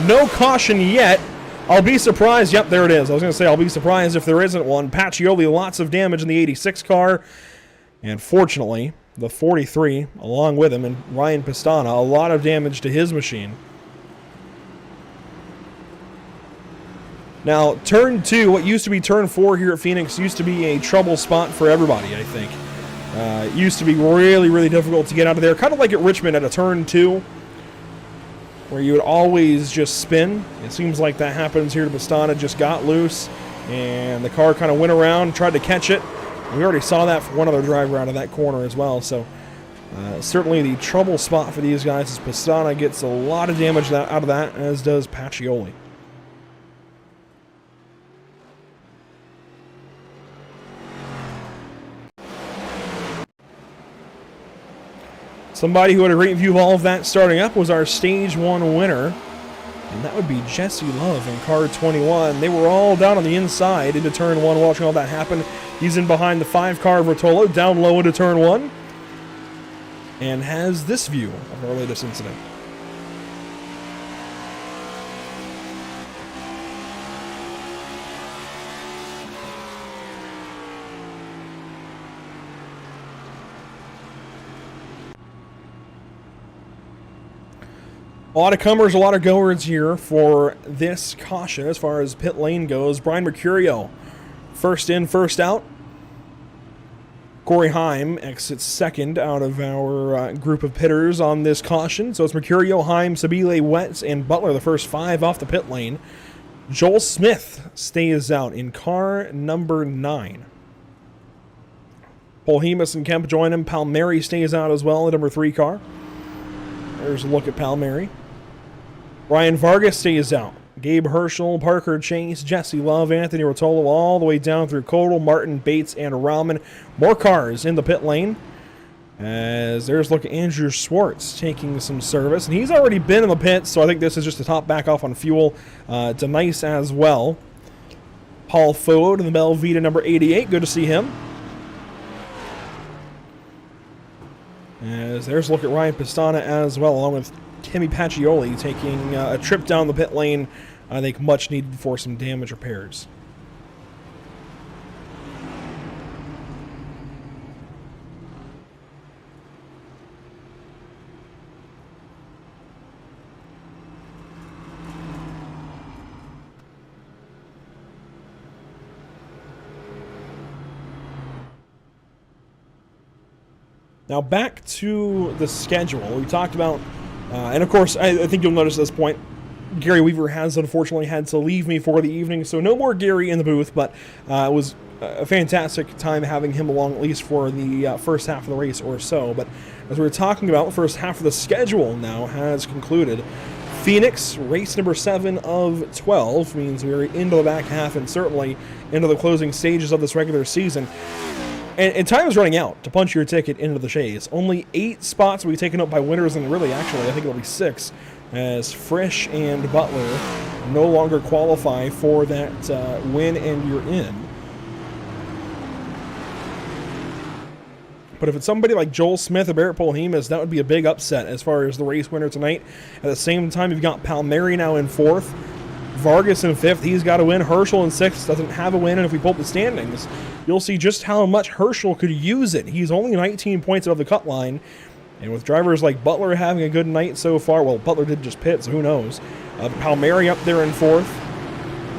No caution yet. I'll be surprised. Yep, there it is. I was going to say I'll be surprised if there isn't one. Pacioli, lots of damage in the 86 car. And fortunately, the 43 along with him, and Ryan Pastana, a lot of damage to his machine. Now, turn 2, what used to be turn 4 here at Phoenix, used to be a trouble spot for everybody, I think. It used to be really, really difficult to get out of there. Kind of like at Richmond at a turn 2, where you would always just spin. It seems like that happens here to Pastana. Just got loose, and the car kind of went around, tried to catch it. We already saw that for one other driver out of that corner as well. So certainly the trouble spot for these guys is Pastana gets a lot of damage out of that, as does Pacioli. Somebody who had a great view of all of that starting up was our Stage 1 winner, And that would be Jesse Love in car 21. They were all down on the inside into turn 1 watching all that happen. He's in behind the 5 car of Rotolo, down low into turn 1. And has this view of our latest incident. A lot of comers, a lot of goers here for this caution as far as pit lane goes. Brian Mercurio, first in, first out. Corey Heim exits second out of our group of pitters on this caution. So it's Mercurio, Heim, Sabile, Wetz, and Butler, the first 5 off the pit lane. Joel Smith stays out in car number 9. Polhemus and Kemp join him. Palmieri stays out as well in number 3 car. There's a look at Palmieri. Ryan Vargas stays out. Gabe Herschel, Parker Chase, Jesse Love, Anthony Rotolo, all the way down through Codal, Martin, Bates, and Rahman. More cars in the pit lane. As there's a look at Andrew Schwartz taking some service. And he's already been in the pits, so I think this is just to top back off on fuel. To nice as well. Paul Fode in the Belvita number 88. Good to see him. As there's a look at Ryan Pistana as well, along with Timmy Pacioli taking a trip down the pit lane, I think much needed for some damage repairs. Now back to the schedule. We talked about, and of course, I think you'll notice at this point, Gary Weaver has unfortunately had to leave me for the evening, so no more Gary in the booth, but it was a fantastic time having him along, at least for the first half of the race or so. But as we were talking about, the first half of the schedule now has concluded. Phoenix, race number 7 of 12, means we're into the back half and certainly into the closing stages of this regular season. And time is running out to punch your ticket into the Shays. Only 8 spots will be taken up by winners, and really, actually, I think it'll be 6, as Frisch and Butler no longer qualify for that win and you're in. But if it's somebody like Joel Smith or Barrett Polhemus, that would be a big upset as far as the race winner tonight. At the same time, you've got Palmieri now in 4th. Vargas in 5th, he's got to win. Herschel in 6th, doesn't have a win, and if we pull up the standings, you'll see just how much Herschel could use it. He's only 19 points above the cut line, and with drivers like Butler having a good night so far, well, Butler did just pit, so who knows. Palmieri up there in 4th.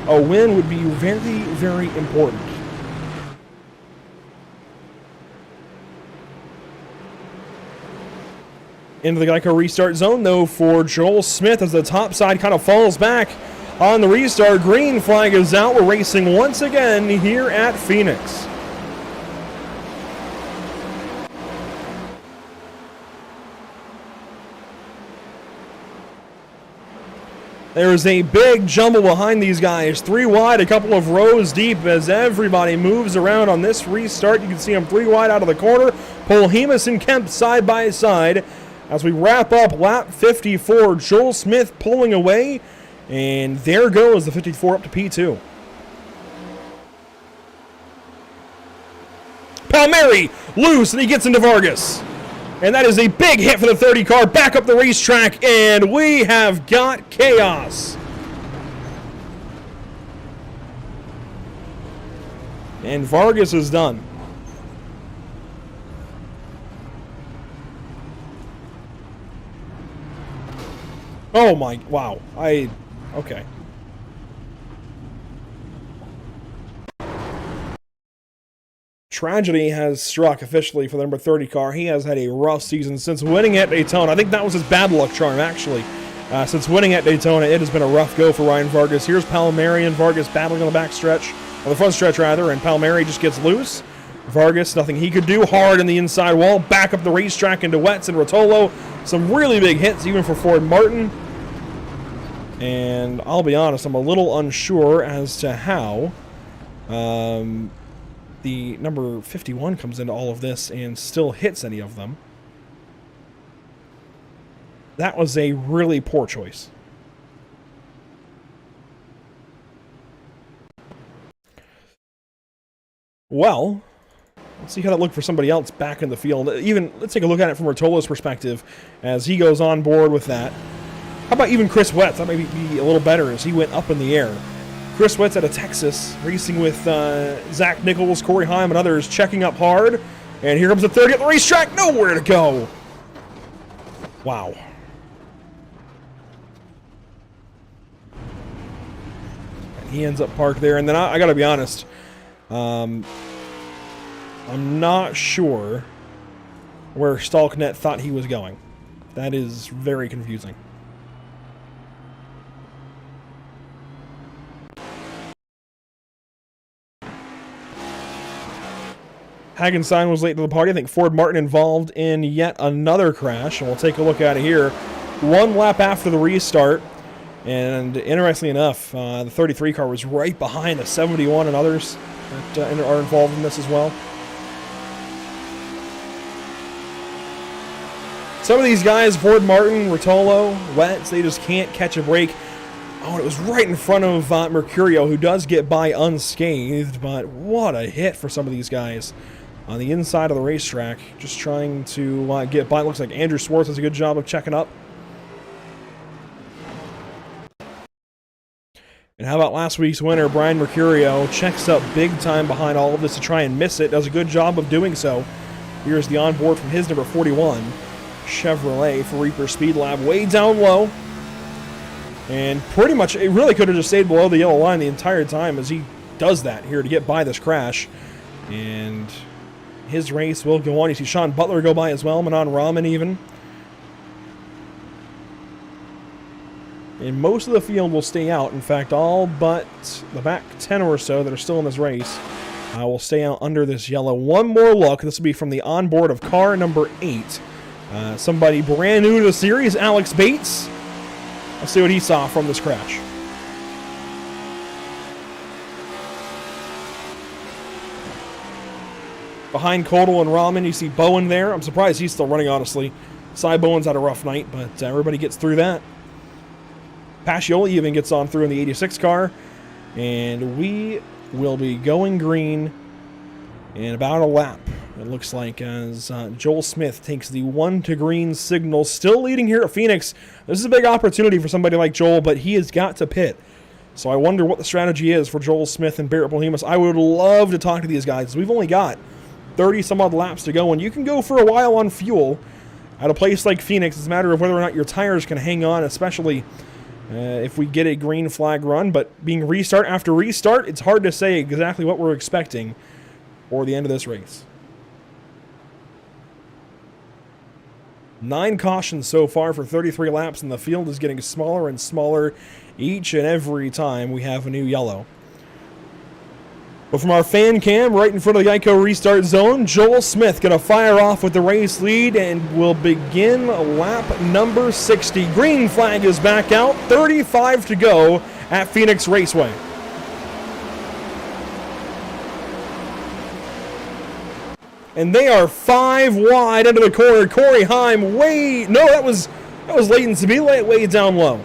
A win would be very, very important. Into the Geico restart zone, though, for Joel Smith as the top side kind of falls back. On the restart, green flag is out. We're racing once again here at Phoenix. There's a big jumble behind these guys. 3 wide, a couple of rows deep as everybody moves around on this restart. You can see them 3 wide out of the corner. Polhemus and Kemp side by side. As we wrap up lap 54, Joel Smith pulling away. And there goes the 54 up to P2. Palmieri loose, and he gets into Vargas. And that is a big hit for the 30 car. Back up the racetrack, and we have got chaos. And Vargas is done. Oh my, wow. Okay. Tragedy has struck officially for the number 30 car. He has had a rough season since winning at Daytona. I think that was his bad luck charm, actually. Since winning at Daytona, it has been a rough go for Ryan Vargas. Here's Palmieri and Vargas battling on the back stretch, or the front stretch rather, and Palmieri just gets loose. Vargas, nothing he could do. Hard in the inside wall. Back up the racetrack into Wetz and Rotolo. Some really big hits even for Ford Martin. And I'll be honest, I'm a little unsure as to how the number 51 comes into all of this and still hits any of them. That was a really poor choice. Well, let's see how that looked for somebody else back in the field. Even, let's take a look at it from Rotolo's perspective as he goes on board with that. How about even Chris Wetz? That might be a little better as he went up in the air. Chris Wetz out of Texas, racing with Zach Nichols, Corey Heim, and others, checking up hard. And here comes the 30 at the racetrack. Nowhere to go. Wow. And he ends up parked there. And then I got to be honest, I'm not sure where Stalknet thought he was going. That is very confusing. Hagenstein was late to the party. I think Ford Martin involved in yet another crash, and we'll take a look at it here. One lap after the restart, and interestingly enough, the 33 car was right behind the 71 and others that are involved in this as well. Some of these guys, Ford Martin, Rotolo, Wetz, they just can't catch a break. Oh, and it was right in front of Mercurio, who does get by unscathed, but what a hit for some of these guys on the inside of the racetrack, just trying to get by. It looks like Andrew Swartz does a good job of checking up. And how about last week's winner, Brian Mercurio, checks up big time behind all of this to try and miss it, does a good job of doing so. Here's the onboard from his number 41, Chevrolet for Reaper Speed Lab, way down low. And pretty much, it really could have just stayed below the yellow line the entire time as he does that here to get by this crash. And his race will go on. You see Sean Butler go by as well, Manon Rahman even. And most of the field will stay out. In fact, all but the back 10 or so that are still in this race will stay out under this yellow. One more look. This will be from the onboard of car number 8. Somebody brand new to the series, Alex Bates. Let's see what he saw from this crash. Behind Kodal and Rahman, you see Bowen there. I'm surprised he's still running, honestly. Cy Bowen's had a rough night, but everybody gets through that. Pacioli even gets on through in the 86 car. And we will be going green in about a lap, it looks like, as Joel Smith takes the 1 to green signal. Still leading here at Phoenix. This is a big opportunity for somebody like Joel, but he has got to pit. So I wonder what the strategy is for Joel Smith and Barrett Bohemus. I would love to talk to these guys. We've only got 30 some odd laps to go, and you can go for a while on fuel at a place like Phoenix. It's a matter of whether or not your tires can hang on, especially if we get a green flag run. But being restart after restart, it's hard to say exactly what we're expecting for the end of this race. 9 cautions so far for 33 laps, and the field is getting smaller and smaller each and every time we have a new yellow. But from our fan cam right in front of the Geico restart zone, Joel Smith going to fire off with the race lead and will begin lap number 60. Green flag is back out, 35 to go at Phoenix Raceway. And they are 5 wide into the corner. Corey Heim that was Leighton Sabile way down low.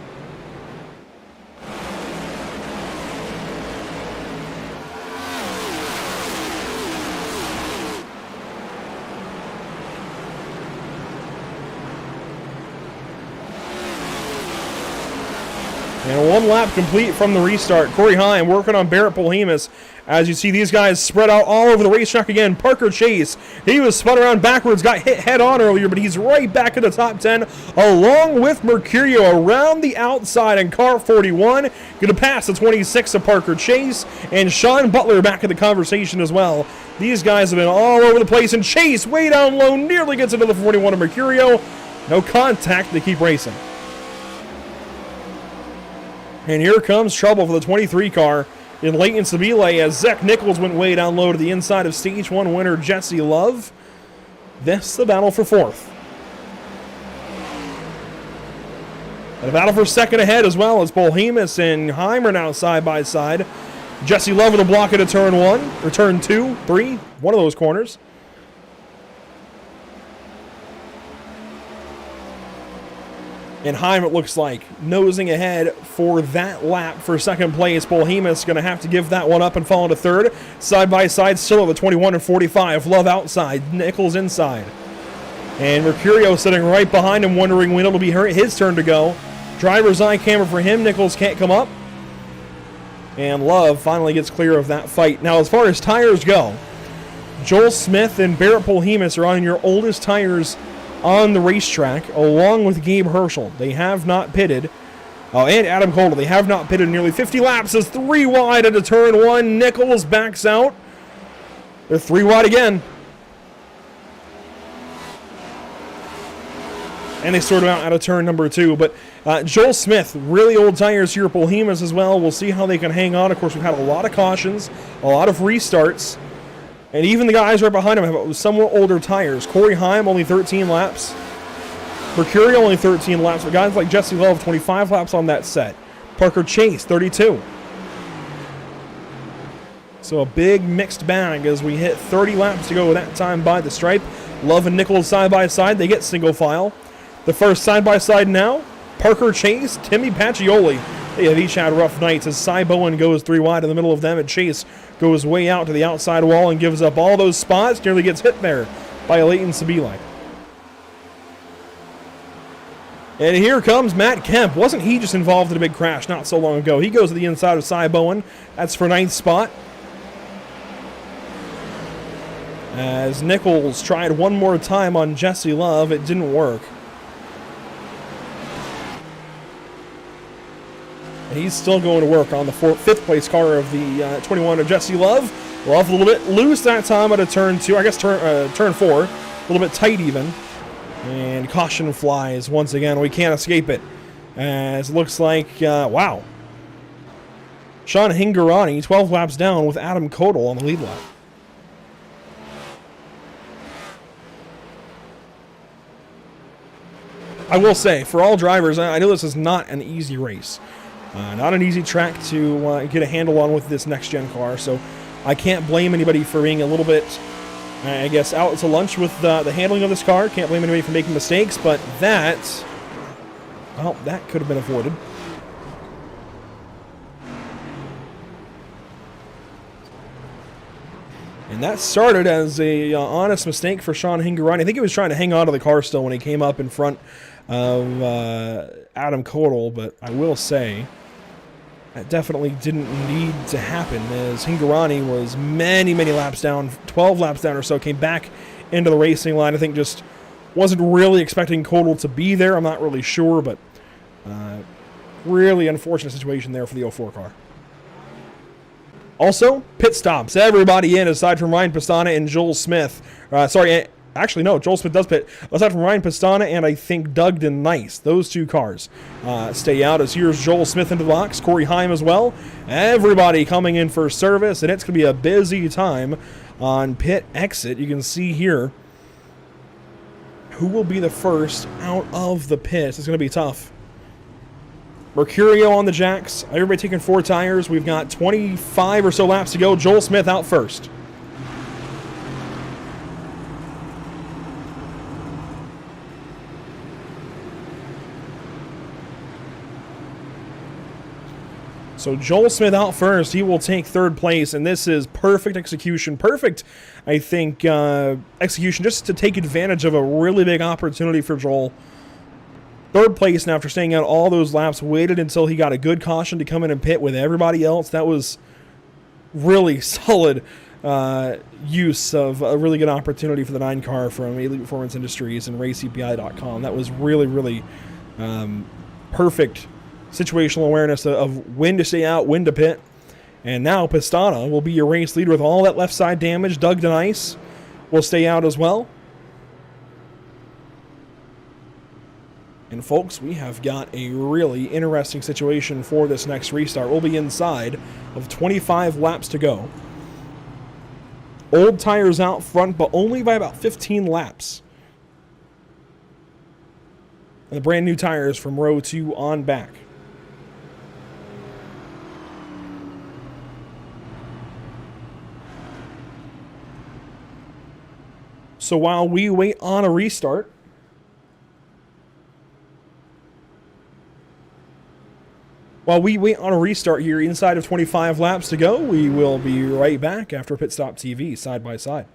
And 1 lap complete from the restart. Corey Heim working on Barrett Bohemus. As you see these guys spread out all over the racetrack again. Parker Chase, he was spun around backwards, got hit head on earlier, but he's right back in the top 10, along with Mercurio around the outside in car 41. Going to pass the 26 of Parker Chase, and Sean Butler back in the conversation as well. These guys have been all over the place, and Chase way down low, nearly gets into the 41 of Mercurio. No contact, they keep racing. And here comes trouble for the 23 car in Leighton Sabile as Zach Nichols went way down low to the inside of Stage 1 winner Jesse Love. This the battle for 4th. And a battle for 2nd ahead as well as Bohemus and Heimer now side by side. Jesse Love with a block into turn 1, or turn 2, 3, one of those corners. And Heim, it looks like, nosing ahead for that lap for second place. Polhemus going to have to give that one up and fall into third. Side by side, still at the 21 and 45. Love outside, Nichols inside. And Mercurio sitting right behind him, wondering when it'll be his turn to go. Driver's eye camera for him. Nichols can't come up. And Love finally gets clear of that fight. Now, as far as tires go, Joel Smith and Barrett Polhemus are on your oldest tires on the racetrack, along with Gabe Herschel. They have not pitted. Oh, and Adam Cole. They have not pitted nearly 50 laps. As 3 wide into turn 1. Nichols backs out. They're 3 wide again. And they sort them out of turn number 2. But Joel Smith, really old tires here. Polhemus as well. We'll see how they can hang on. Of course, we've had a lot of cautions, a lot of restarts. And even the guys right behind him have somewhat older tires. Corey Heim, only 13 laps. Mercurio, only 13 laps. But guys like Jesse Love, 25 laps on that set. Parker Chase, 32. So a big mixed bag as we hit 30 laps to go that time by the stripe. Love and Nichols side by side. They get single file. The first side by side now. Parker Chase, Timmy Pacioli. They have each had rough nights as Cy Bowen goes 3 wide in the middle of them, and Chase goes way out to the outside wall and gives up all those spots. Nearly gets hit there by Leighton Sabili. And here comes Matt Kemp. Wasn't he just involved in a big crash not so long ago? He goes to the inside of Cy Bowen. That's for 9th spot. As Nichols tried one more time on Jesse Love, it didn't work. And he's still going to work on the 5th place car of the 21 of Jesse Love. Love a little bit loose that time out of turn 2. I guess turn 4. A little bit tight even. And caution flies once again. We can't escape it. As it looks like, wow. Sean Hingorani, 12 laps down with Adam Kodal on the lead lap. I will say, for all drivers, I know this is not an easy race. Not an easy track to get a handle on with this next-gen car, so I can't blame anybody for being a little bit, I guess, out to lunch with the handling of this car. Can't blame anybody for making mistakes, but that, well, that could have been avoided. And that started as a honest mistake for Sean Hingorani. I think he was trying to hang on to the car still when he came up in front of Adam Kodal, but I will say that definitely didn't need to happen, as Hingorani was many laps down, 12 laps down or so, came back into the racing line. I think just wasn't really expecting Kodal to be there. I'm not really sure, but really unfortunate situation there for the 04 car. Also, pit stops. Everybody in aside from Ryan Pastana and Joel Smith. Actually, no, Joel Smith does pit. Aside from Ryan Pastana and I think Dugden Nice. Those 2 cars stay out, as here's Joel Smith into the box. Corey Heim as well. Everybody coming in for service, and it's going to be a busy time on pit exit. You can see here who will be the first out of the pits. It's going to be tough. Mercurio on the jacks. Everybody taking 4 tires. We've got 25 or so laps to go. Joel Smith out first. So Joel Smith out first. He will take 3rd place, and this is perfect execution. Perfect, I think, execution just to take advantage of a really big opportunity for Joel. 3rd place, and after staying out all those laps, waited until he got a good caution to come in and pit with everybody else. That was really solid use of a really good opportunity for the 9 car from Elite Performance Industries and RaceCPI.com. That was really perfect situational awareness of when to stay out, when to pit. And now Pastana will be your race leader with all that left side damage. Doug DeNice will stay out as well. And folks, we have got a really interesting situation for this next restart. We'll be inside of 25 laps to go. Old tires out front, but only by about 15 laps. And the brand new tires from row 2 on back. So while we wait on a restart, while we wait on a restart here inside of 25 laps to go, we will be right back after Pit Stop TV side by side.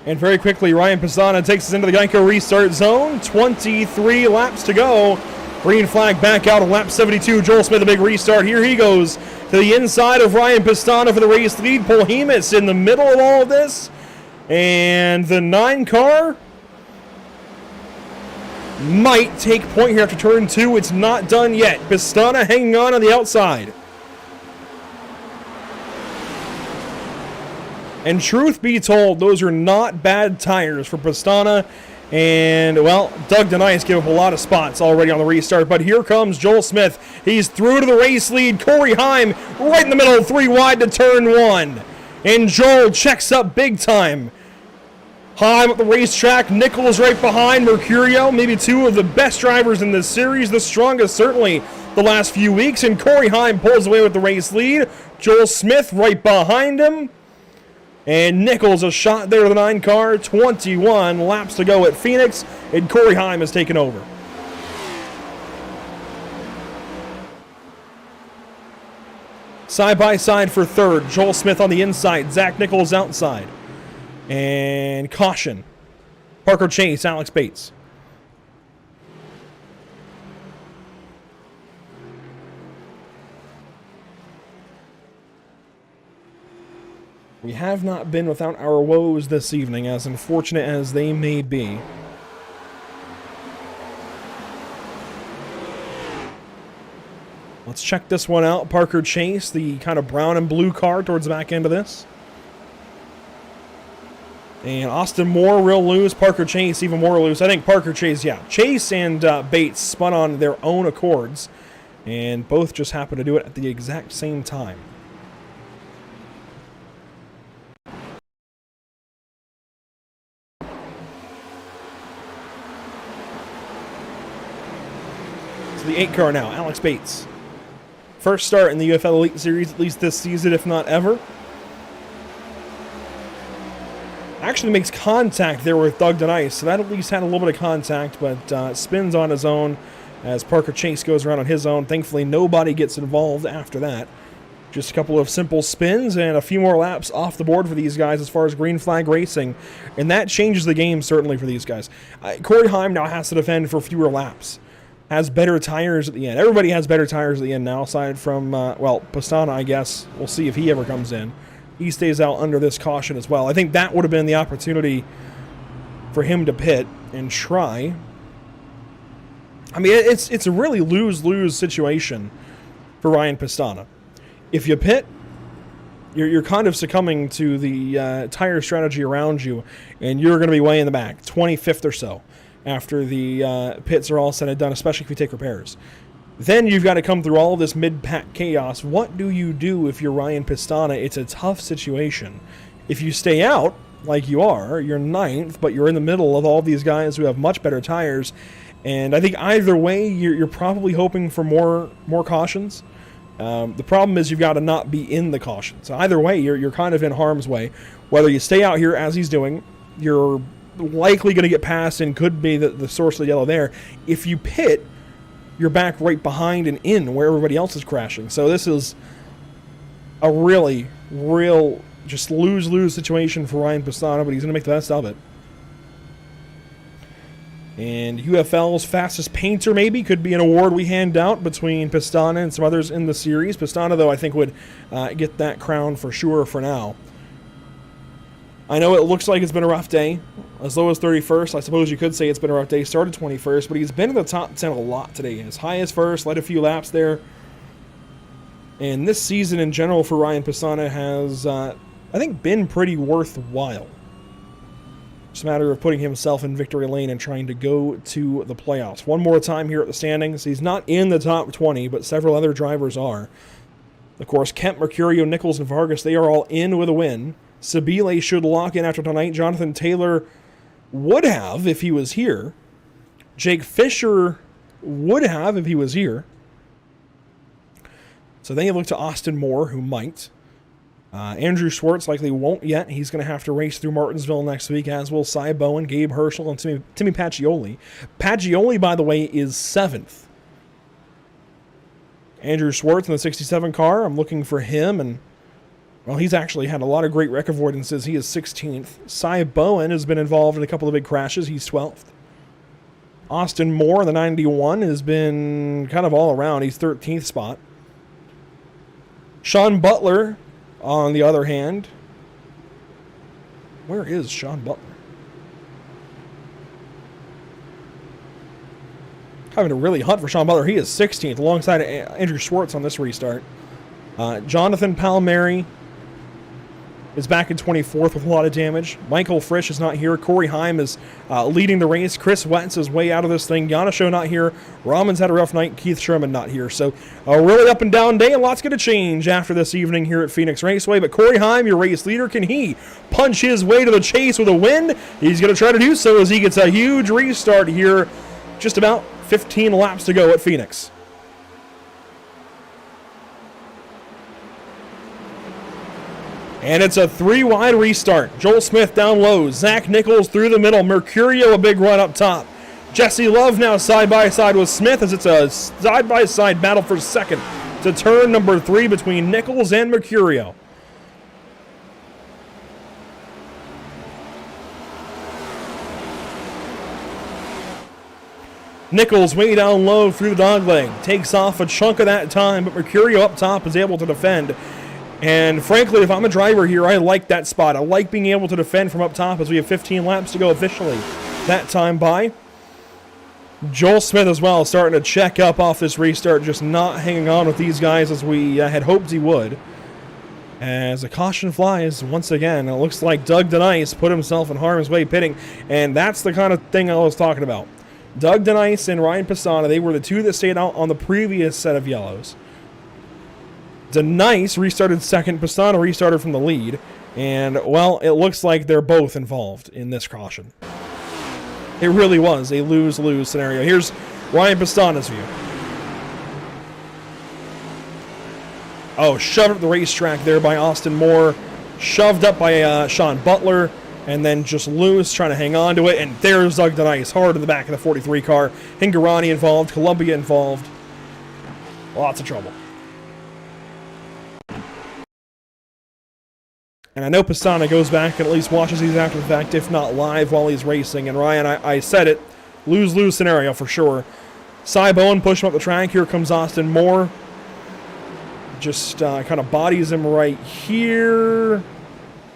And very quickly, Ryan Pisana takes us into the Geico restart zone. 23 laps to go. Green flag back out of lap 72. Joel Smith, a big restart. Here he goes to the inside of Ryan Pisana for the race lead. Polhemus in the middle of all of this. And the 9 car might take point here after turn 2. It's not done yet. Pistana hanging on the outside. And truth be told, those are not bad tires for Pistana. And, well, Doug Denice gave up a lot of spots already on the restart. But here comes Joel Smith. He's through to the race lead. Corey Heim right in the middle, 3 wide to turn 1. And Joel checks up big time. Heim at the racetrack. Nichols right behind. Mercurio, maybe 2 of the best drivers in this series. The strongest, certainly, the last few weeks. And Corey Heim pulls away with the race lead. Joel Smith right behind him. And Nichols a shot there to the 9 car. 21 laps to go at Phoenix. And Corey Heim has taken over. Side by side for third. Joel Smith on the inside. Zach Nichols outside. And caution. Parker Chase, Alex Bates. We have not been without our woes this evening, as unfortunate as they may be. Let's check this one out. Parker Chase, the kind of brown and blue car towards the back end of this. And Austin Moore real loose. Parker Chase even more loose. I think Parker Chase, yeah. Chase and Bates spun on their own accords. And both just happened to do it at the exact same time. The 8 car now, Alex Bates. First start in the UFL Elite Series, at least this season, if not ever. Actually makes contact there with Doug Denice, so that at least had a little bit of contact, but spins on his own as Parker Chase goes around on his own. Thankfully, nobody gets involved after that. Just a couple of simple spins and a few more laps off the board for these guys as far as green flag racing, and that changes the game certainly for these guys. Corey Heim now has to defend for fewer laps. Has better tires at the end. Everybody has better tires at the end now, aside from, well, Pistana, I guess. We'll see if he ever comes in. He stays out under this caution as well. I think that would have been the opportunity for him to pit and try. I mean, it's a really lose-lose situation for Ryan Pistana. If you pit, you're kind of succumbing to the tire strategy around you, and you're going to be way in the back, 25th or so, after the pits are all said and done, especially if you take repairs. Then you've got to come through all of this mid-pack chaos. What do you do if you're Ryan Pistana? It's a tough situation. If you stay out, like you are, you're 9th, but you're in the middle of all these guys who have much better tires. And I think either way, you're probably hoping for more cautions. The problem is you've got to not be in the caution. So either way, you're kind of in harm's way. Whether you stay out here as he's doing, you're likely going to get passed and could be the source of the yellow there. If you pit, you're back right behind and in where everybody else is crashing. So this is a really, real, just lose-lose situation for Ryan Pistano, but he's going to make the best of it. And UFL's fastest painter maybe could be an award we hand out between Pistano and some others in the series. Pistano, though, I think would get that crown for sure for now. I know it looks like it's been a rough day. As low as 31st, I suppose you could say it's been a rough day. Started 21st, but he's been in the top 10 a lot today. His highest first, led a few laps there. And this season in general for Ryan Pistano has, I think, been pretty worthwhile. It's a matter of putting himself in victory lane and trying to go to the playoffs. One more time here at the standings. He's not in the top 20, but several other drivers are. Of course, Kemp, Mercurio, Nichols, and Vargas, they are all in with a win. Sabile should lock in after tonight. Jonathan Taylor would have if he was here. Jake Fisher would have if he was here. So then you look to Austin Moore, who might. Andrew Schwartz likely won't yet. He's going to have to race through Martinsville next week, as will Cy Bowen, Gabe Herschel, and Timmy Pacioli. Pacioli, by the way, is 7th. Andrew Schwartz in the 67 car, I'm looking for him, and, well, he's actually had a lot of great wreck avoidances. He is 16th. Cy Bowen has been involved in a couple of big crashes. He's 12th. Austin Moore in the 91 has been kind of all around. He's 13th spot. Sean Butler, on the other hand, where is Sean Butler? Having to really hunt for Sean Butler. He is 16th alongside Andrew Schwartz on this restart. Jonathan Palmieri is back in 24th with a lot of damage. Michael Frisch is not here. Corey Heim is leading the race. Chris Wentz is way out of this thing. Yanisho not here. Rahman's had a rough night. Keith Sherman not here. So a really up and down day, and lots going to change after this evening here at Phoenix Raceway. But Corey Heim, your race leader, can he punch his way to the chase with a win? He's going to try to do so as he gets a huge restart here. Just about 15 laps to go at Phoenix. And it's a 3-wide restart. Joel Smith down low. Zach Nichols through the middle. Mercurio a big run up top. Jesse Love now side-by-side with Smith as it's a side-by-side battle for second to turn number 3 between Nichols and Mercurio. Nichols way down low through the dogleg. Takes off a chunk of that time, but Mercurio up top is able to defend. And frankly, if I'm a driver here, I like that spot. I like being able to defend from up top as we have 15 laps to go officially. That time by. Joel Smith as well starting to check up off this restart, just not hanging on with these guys as we had hoped he would. As a caution flies once again, it looks like Doug Denice put himself in harm's way pitting, and that's the kind of thing I was talking about. Doug Denice and Ryan Pistano, they were the two that stayed out on the previous set of yellows. Denice restarted second, Pistano restarted from the lead, and, well, it looks like they're both involved in this caution. It really was a lose-lose scenario. Here's Ryan Pistano's view. Oh, shoved up the racetrack there by Austin Moore, shoved up by Sean Butler, and then just loose, trying to hang on to it, and there's Doug Denice, hard in the back of the 43 car. Hingarani involved, Columbia involved. Lots of trouble. And I know Pistano goes back and at least watches these after the fact, if not live while he's racing. And Ryan, I said it, lose-lose scenario for sure. Cy Bowen push him up the track. Here comes Austin Moore. Just kind of bodies him right here.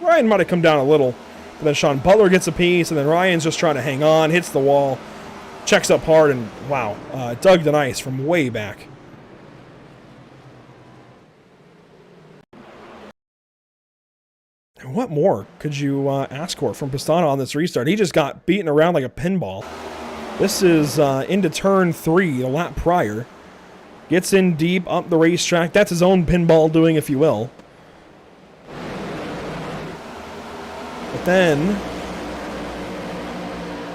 Ryan might have come down a little. But then Sean Butler gets a piece, and then Ryan's just trying to hang on, hits the wall, checks up hard, and wow, Doug Denice from way back. What more could you ask for from Pistano on this restart? He just got beaten around like a pinball. This is into turn 3, a lap prior. Gets in deep, up the racetrack. That's his own pinball doing, if you will. But then,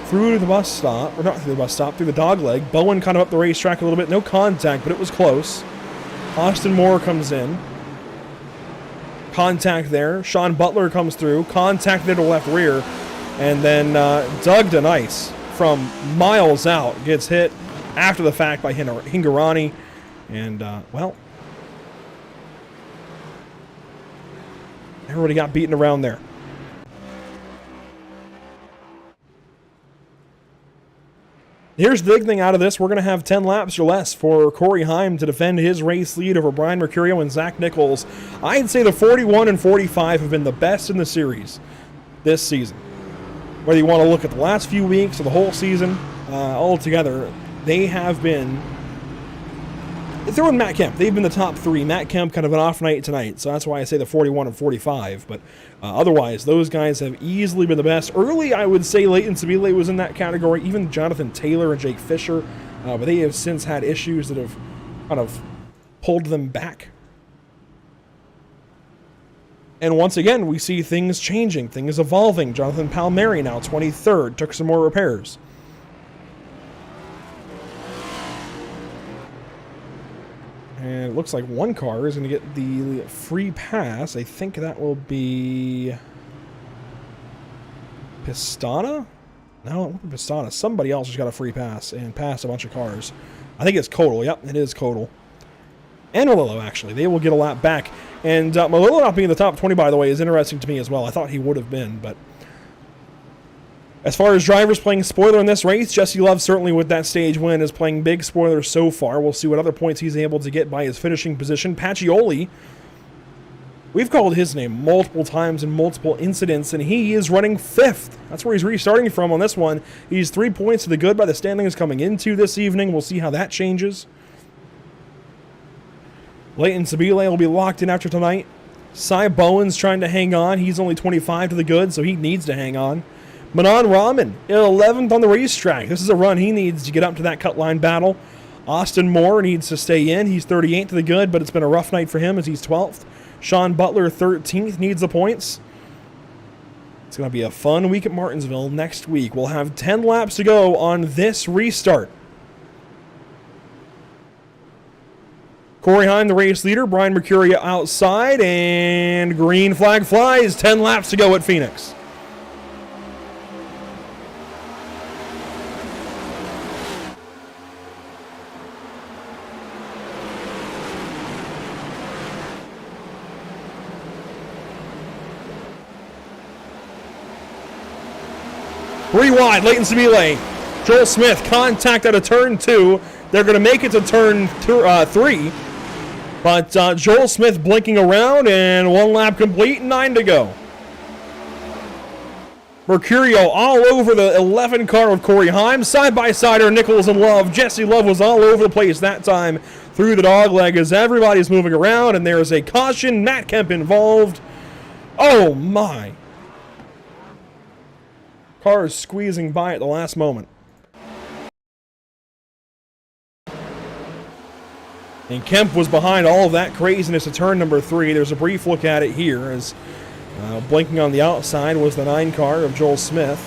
through the bus stop, or not through the bus stop, through the dogleg. Bowen kind of up the racetrack a little bit. No contact, but it was close. Austin Moore comes in. Contact there. Sean Butler comes through. Contact there to the left rear. And then Doug Denice from miles out gets hit after the fact by Hingorani. And, well, everybody got beaten around there. Here's the big thing out of this. We're going to have 10 laps or less for Corey Heim to defend his race lead over Brian Mercurio and Zach Nichols. I'd say the 41 and 45 have been the best in the series this season. Whether you want to look at the last few weeks or the whole season, altogether, they have been... Throw in Matt Kemp. They've been the top three. Matt Kemp kind of an off night tonight, so that's why I say the 41 and 45. But otherwise, those guys have easily been the best. Early, I would say Leighton Sabile was in that category. Even Jonathan Taylor and Jake Fisher. But they have since had issues that have kind of pulled them back. And once again, we see things changing, things evolving. Jonathan Palmieri now 23rd, took some more repairs. And it looks like one car is going to get the free pass. I think that will be Pistana? No, it won't be Pistana. Somebody else just got a free pass and passed a bunch of cars. I think it's Kodal. Yep, it is Kodal. And Malillo, actually. They will get a lap back. And Malillo not being in the top 20, by the way, is interesting to me as well. I thought he would have been, but... As far as drivers playing spoiler in this race, Jesse Love certainly with that stage win is playing big spoiler so far. We'll see what other points he's able to get by his finishing position. Pacioli, we've called his name multiple times in multiple incidents, and he is running 5th. That's where he's restarting from on this one. He's 3 points to the good by the standings coming into this evening. We'll see how that changes. Leighton Sabile will be locked in after tonight. Cy Bowen's trying to hang on. He's only 25 to the good, so he needs to hang on. Manon Rahman, 11th on the racetrack. This is a run he needs to get up to that cut line battle. Austin Moore needs to stay in. He's 38th to the good, but it's been a rough night for him as he's 12th. Sean Butler, 13th, needs the points. It's going to be a fun week at Martinsville next week. We'll have 10 laps to go on this restart. Corey Heim, the race leader. Brian Mercurio outside, and green flag flies. 10 laps to go at Phoenix. Three wide, Leighton Sabile. Joel Smith, contact out of turn 2. They're going to make it to turn 3. But Joel Smith blinking around, and 1 lap complete, 9 to go. Mercurio all over the 11 car of Corey Heim. Side by side are Nichols and Love. Jesse Love was all over the place that time through the dog leg as everybody's moving around, and there is a caution. Matt Kemp involved. Oh my. Car is squeezing by at the last moment. And Kemp was behind all of that craziness at turn number 3. There's a brief look at it here as blinking on the outside was the 9 car of Joel Smith.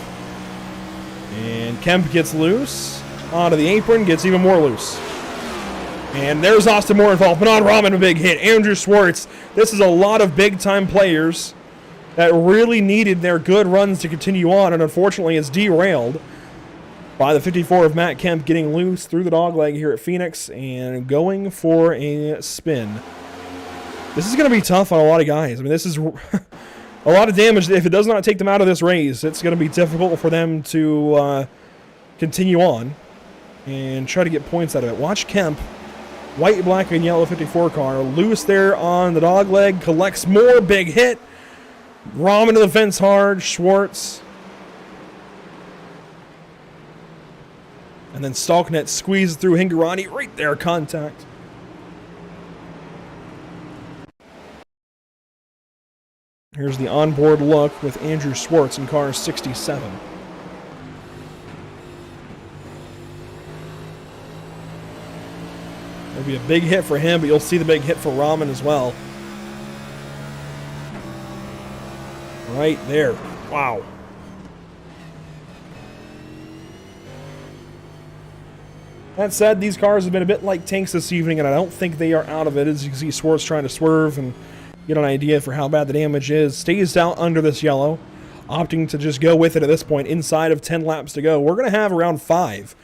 And Kemp gets loose. Onto the apron, gets even more loose. And there's Austin Moore involved. Manon Rahman, a big hit. Andrew Schwartz. This is a lot of big-time players that really needed their good runs to continue on, and unfortunately it's derailed by the 54 of Matt Kemp getting loose through the dogleg here at Phoenix and going for a spin. This is going to be tough on a lot of guys. I mean, this is a lot of damage. If it does not take them out of this race, it's going to be difficult for them to continue on and try to get points out of it. Watch Kemp, white, black, and yellow 54 car, loose there on the dogleg, collects more, big hit. Rahman to the fence hard, Schwartz. And then Stalknet squeezes through Hingorani, right there, contact. Here's the onboard look with Andrew Schwartz in car 67. There'll be a big hit for him, but you'll see the big hit for Rahman as well. Right there. Wow. That said, these cars have been a bit like tanks this evening, and I don't think they are out of it. As you can see, Schwartz trying to swerve and get an idea for how bad the damage is. Stays out under this yellow. opting to just go with it at this point inside of 10 laps to go. We're going to have around 5,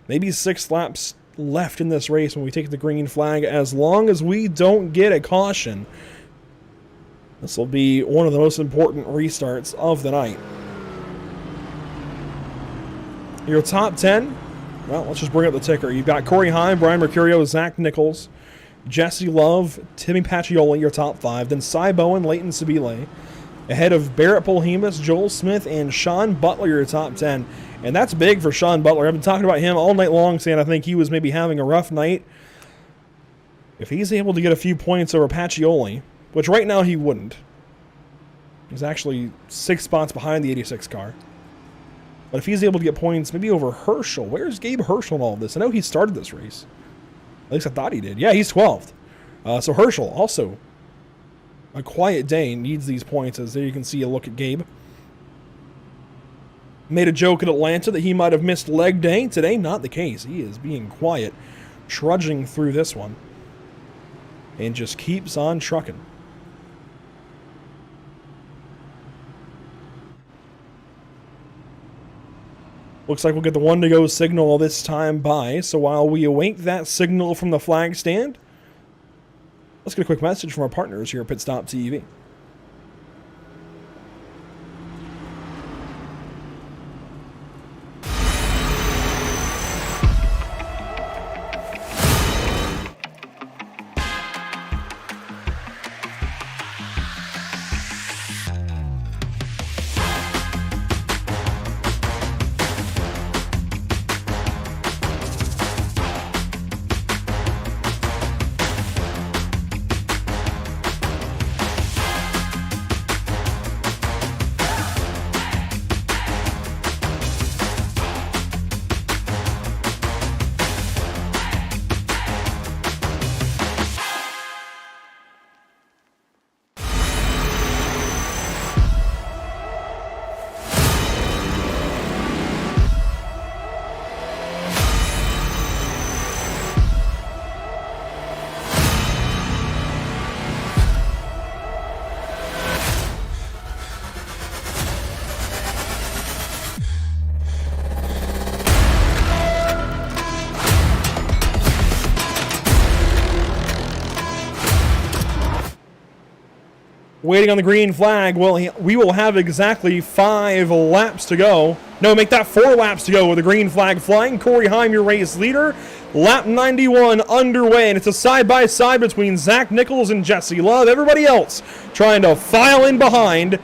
maybe 6 laps left in this race when we take the green flag, as long as we don't get a caution. This will be one of the most important restarts of the night. Your top 10, well, let's just bring up the ticker. You've got Corey Heim, Brian Mercurio, Zach Nichols, Jesse Love, Timmy Pacioli, your top 5. Then Cy Bowen, Leighton Sabile, ahead of Barrett Polhemus, Joel Smith, and Sean Butler, your top 10. And that's big for Sean Butler. I've been talking about him all night long, saying I think he was maybe having a rough night. If he's able to get a few points over Pacioli, which right now he wouldn't. He's actually 6 spots behind the 86 car. But if he's able to get points maybe over Herschel, where's Gabe Herschel in all of this? I know he started this race. At least I thought he did. Yeah, he's 12th. So Herschel, also a quiet day, needs these points, as there you can see a look at Gabe. Made a joke at Atlanta that he might have missed leg day. Today, not the case. He is being quiet, trudging through this one, and just keeps on trucking. Looks like we'll get the 1 to go signal this time by. So while we await that signal from the flag stand, let's get a quick message from our partners here at Pit Stop TV. Waiting on the green flag. Well, we will have exactly 5 laps to go. No, make that 4 laps to go with the green flag flying. Corey Heim, your race leader. Lap 91 underway, and it's a side-by-side between Zach Nichols and Jesse Love. Everybody else trying to file in behind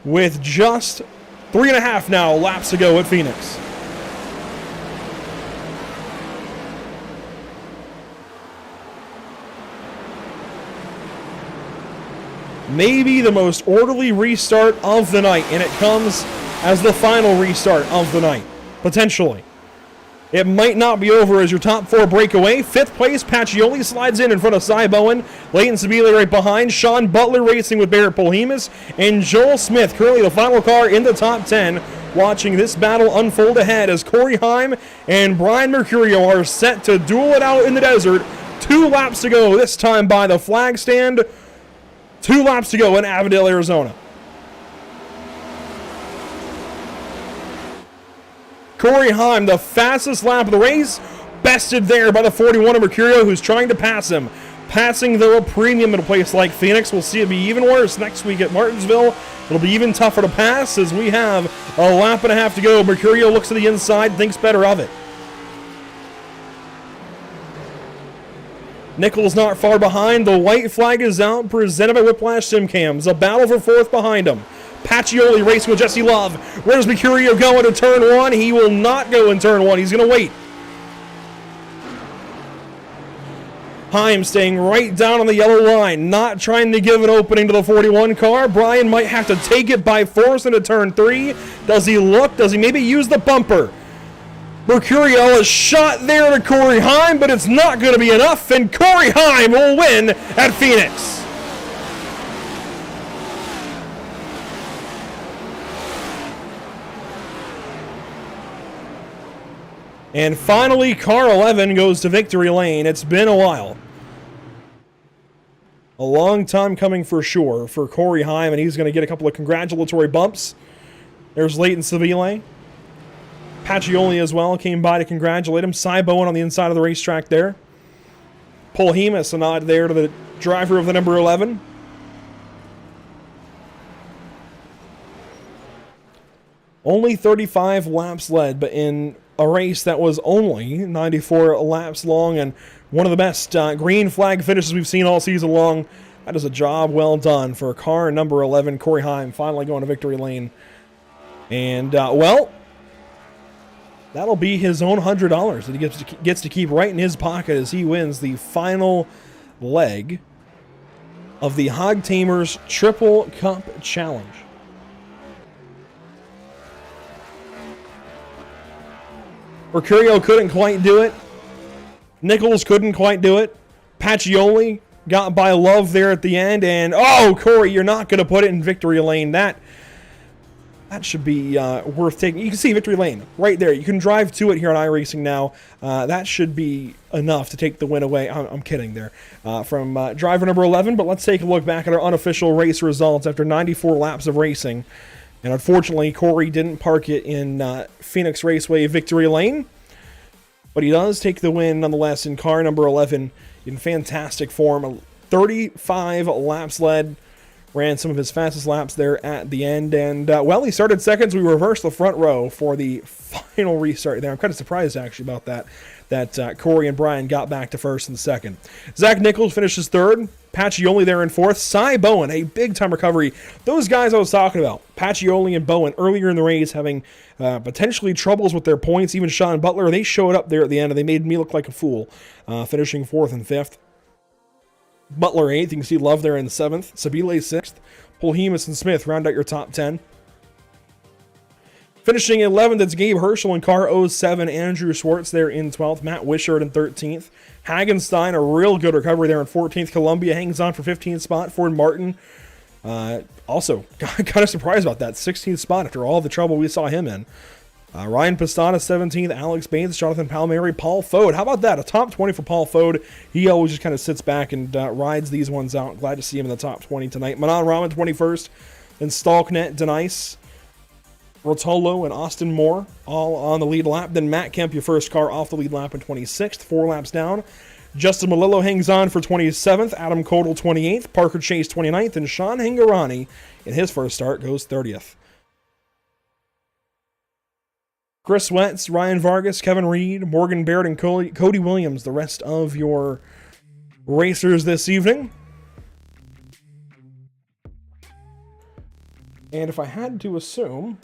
with just 3.5 now laps to go at Phoenix. Maybe the most orderly restart of the night, and it comes as the final restart of the night, potentially. It might not be over as your top 4 break away. 5th place, Pacioli slides in front of Cy Bowen. Leighton Sabile right behind. Sean Butler racing with Barrett Polhemus. And Joel Smith, currently the final car in the top 10, watching this battle unfold ahead as Corey Heim and Brian Mercurio are set to duel it out in the desert. 2 laps to go, this time by the flag stand. 2 laps to go in Avondale, Arizona. Corey Heim, the fastest lap of the race, bested there by the 41 of Mercurio, who's trying to pass him. Passing, though, a premium at a place like Phoenix. We'll see it be even worse next week at Martinsville. It'll be even tougher to pass as we have a lap and a half to go. Mercurio looks to the inside, thinks better of it. Nichols not far behind. The white flag is out, presented by Whiplash Simcams. A battle for 4th behind him. Pacioli racing with Jesse Love. Where does Mercurio go into turn 1? He will not go in turn 1. He's going to wait. Heim staying right down on the yellow line, not trying to give an opening to the 41 car. Brian might have to take it by force into turn 3. Does he look? Does he maybe use the bumper? Mercurio is shot there to Corey Heim, but it's not going to be enough, and Corey Heim will win at Phoenix. And finally, car 11 goes to victory lane. It's been a while. A long time coming for sure for Corey Heim, and he's going to get a couple of congratulatory bumps There's Leighton Sabile. Pacioli as well came by to congratulate him. Cy Bowen on the inside of the racetrack there. Polhemus, a nod there to the driver of the number 11. Only 35 laps led, but in a race that was only 94 laps long and one of the best green flag finishes we've seen all season long. That is a job well done for car number 11, Corey Heim, finally going to victory lane. And, well, that'll be his own $100 that he gets to keep right in his pocket as he wins the final leg of the Hog Tamers Triple Cup Challenge. Mercurio couldn't quite do it. Nichols couldn't quite do it. Pacioli got by Love there at the end. And, oh, Corey, you're not going to put it in victory lane. That should be worth taking. You can see victory lane right there. You can drive to it here on iRacing now. That should be enough to take the win away. I'm kidding there. From driver number 11. But let's take a look back at our unofficial race results after 94 laps of racing. And unfortunately, Corey didn't park it in Phoenix Raceway victory lane. But he does take the win nonetheless in car number 11 in fantastic form. 35 laps led. Ran some of his fastest laps there at the end. And, well, he started second, so we reversed the front row for the final restart there. I'm kind of surprised, actually, about that Corey and Brian got back to first and second. Zach Nichols finishes third. Pacioli there in fourth. Cy Bowen, a big-time recovery. Those guys I was talking about, Pacioli and Bowen, earlier in the race having potentially troubles with their points. Even Sean Butler, they showed up there at the end, and they made me look like a fool, finishing fourth and fifth. Butler 8th, you can see Love there in 7th. Sabile 6th. Polhemus and Smith round out your top 10. Finishing 11th, it's Gabe Herschel in car 07. Andrew Schwartz there in 12th. Matt Wishart in 13th. Hagenstein, a real good recovery there in 14th. Columbia hangs on for 15th spot. Ford Martin, also kind of surprised about that 16th spot after all the trouble we saw him in. Ryan Pastana, 17th. Alex Baines, Jonathan Palmieri, Paul Fode. How about that? A top 20 for Paul Fode. He always just kind of sits back and rides these ones out. Glad to see him in the top 20 tonight. Manon Rahman, 21st. Then Stalknet, Denice, Rotolo, and Austin Moore all on the lead lap. Then Matt Kemp, your first car, off the lead lap in 26th. 4 laps down. Justin Malillo hangs on for 27th. Adam Kodal, 28th. Parker Chase, 29th. And Sean Hingarani, in his first start, goes 30th. Chris Wetz, Ryan Vargas, Kevin Reed, Morgan Baird, and Cody Williams, the rest of your racers this evening. And if I had to assume,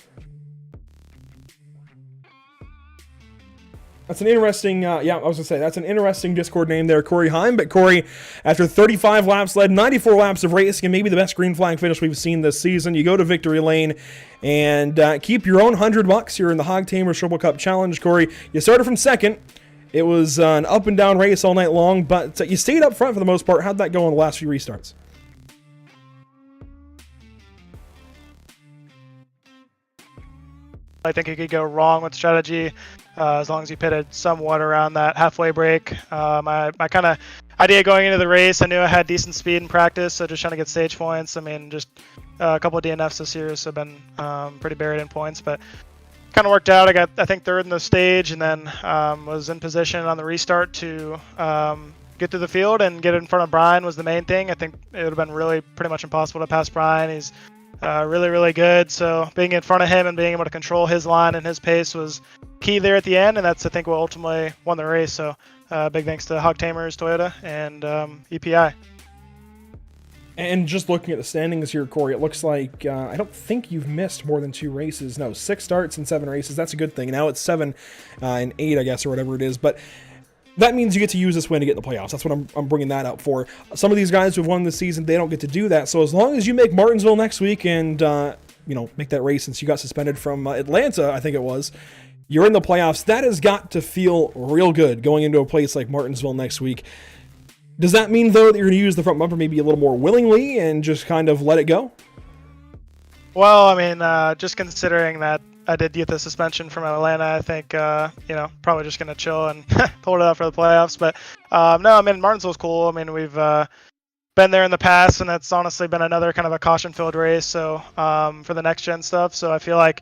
that's an interesting, that's an interesting Discord name there, Corey Heim. But Corey, after 35 laps led, 94 laps of racing, and maybe the best green flag finish we've seen this season, you go to victory lane and keep your own $100 here in the Hog Tamers Triple Cup Challenge. Corey, you started from second. It was an up and down race all night long, but you stayed up front for the most part. How'd that go in the last few restarts? I think it could go wrong with strategy as long as you pitted somewhat around that halfway break. My kind of idea going into the race, I knew I had decent speed in practice, so just trying to get stage points. I mean, just a couple of DNFs this year, so I've been pretty buried in points, but kind of worked out. I got, I think, third in the stage, and then was in position on the restart to get through the field and get in front of Brian was the main thing. I think it would have been really pretty much impossible to pass Brian. He's really, really good. So being in front of him and being able to control his line and his pace was key there at the end, and that's, I think, what ultimately won the race. So big thanks to Hog Tamers, Toyota, and EPI. And just looking at the standings here, Corey, it looks like I don't think you've missed more than 2 races. No, 6 starts and 7 races. That's a good thing. Now it's 7 and 8, I guess, or whatever it is. But that means you get to use this win to get in the playoffs. That's what I'm bringing that up for. Some of these guys who've won this season, they don't get to do that. So as long as you make Martinsville next week and make that race, since you got suspended from Atlanta, I think it was, you're in the playoffs. That has got to feel real good going into a place like Martinsville next week. Does that mean, though, that you're going to use the front bumper maybe a little more willingly and just kind of let it go? Well, I mean, just considering that I did get the suspension from Atlanta, I think, probably just going to chill and hold it out for the playoffs. But no, I mean, Martinsville's cool. I mean, we've been been there in the past, and that's honestly been another kind of a caution-filled race. So for the next gen stuff, so I feel like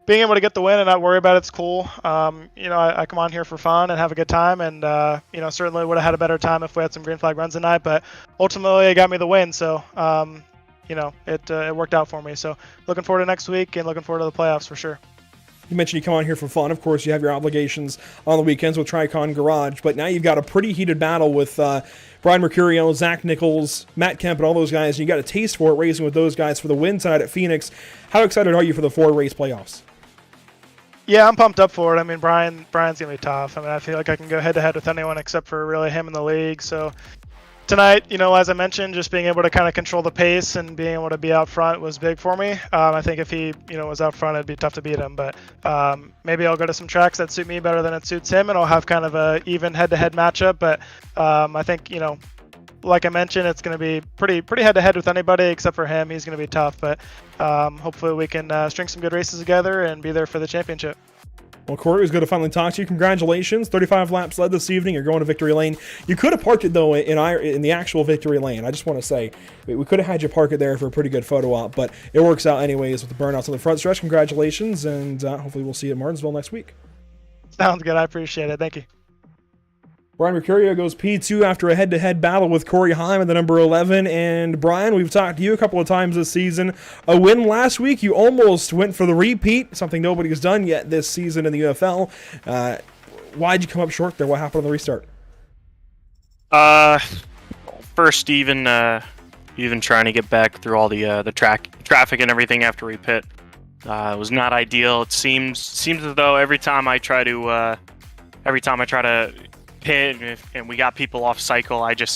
being able to get the win and not worry about it's cool. I come on here for fun and have a good time, and certainly would have had a better time if we had some green flag runs tonight. But ultimately, it got me the win, so it worked out for me. So looking forward to next week and looking forward to the playoffs for sure. You mentioned you come on here for fun. Of course, you have your obligations on the weekends with Tricon Garage, but now you've got a pretty heated battle with Brian Mercurio, Zach Nichols, Matt Kemp, and all those guys. And you got a taste for it racing with those guys for the win tonight at Phoenix. How excited are you for the 4-race playoffs? Yeah, I'm pumped up for it. I mean, Brian's going to be tough. I mean, I feel like I can go head-to-head with anyone except for really him in the league. So tonight, as I mentioned, just being able to kind of control the pace and being able to be out front was big for me. I think if he, was out front, it'd be tough to beat him. But maybe I'll go to some tracks that suit me better than it suits him, and I'll have kind of a even head-to-head matchup. But I think, like I mentioned, it's going to be pretty head-to-head with anybody except for him. He's going to be tough, but hopefully we can string some good races together and be there for the championship. Well, Corey, it was good to finally talk to you. Congratulations. 35 laps led this evening. You're going to victory lane. You could have parked it, though, in the actual victory lane. I just want to say, we could have had you park it there for a pretty good photo op, but it works out anyways with the burnouts on the front stretch. Congratulations, and hopefully we'll see you at Martinsville next week. Sounds good. I appreciate it. Thank you. Brian Mercurio goes P2 after a head-to-head battle with Corey Heim at the number 11. And Brian, we've talked to you a couple of times this season. A win last week. You almost went for the repeat, something nobody has done yet this season in the UFL. Why'd you come up short there? What happened on the restart? First, even trying to get back through all the traffic and everything after we pit was not ideal. It seems as though every time I try to pit and we got people off cycle, I get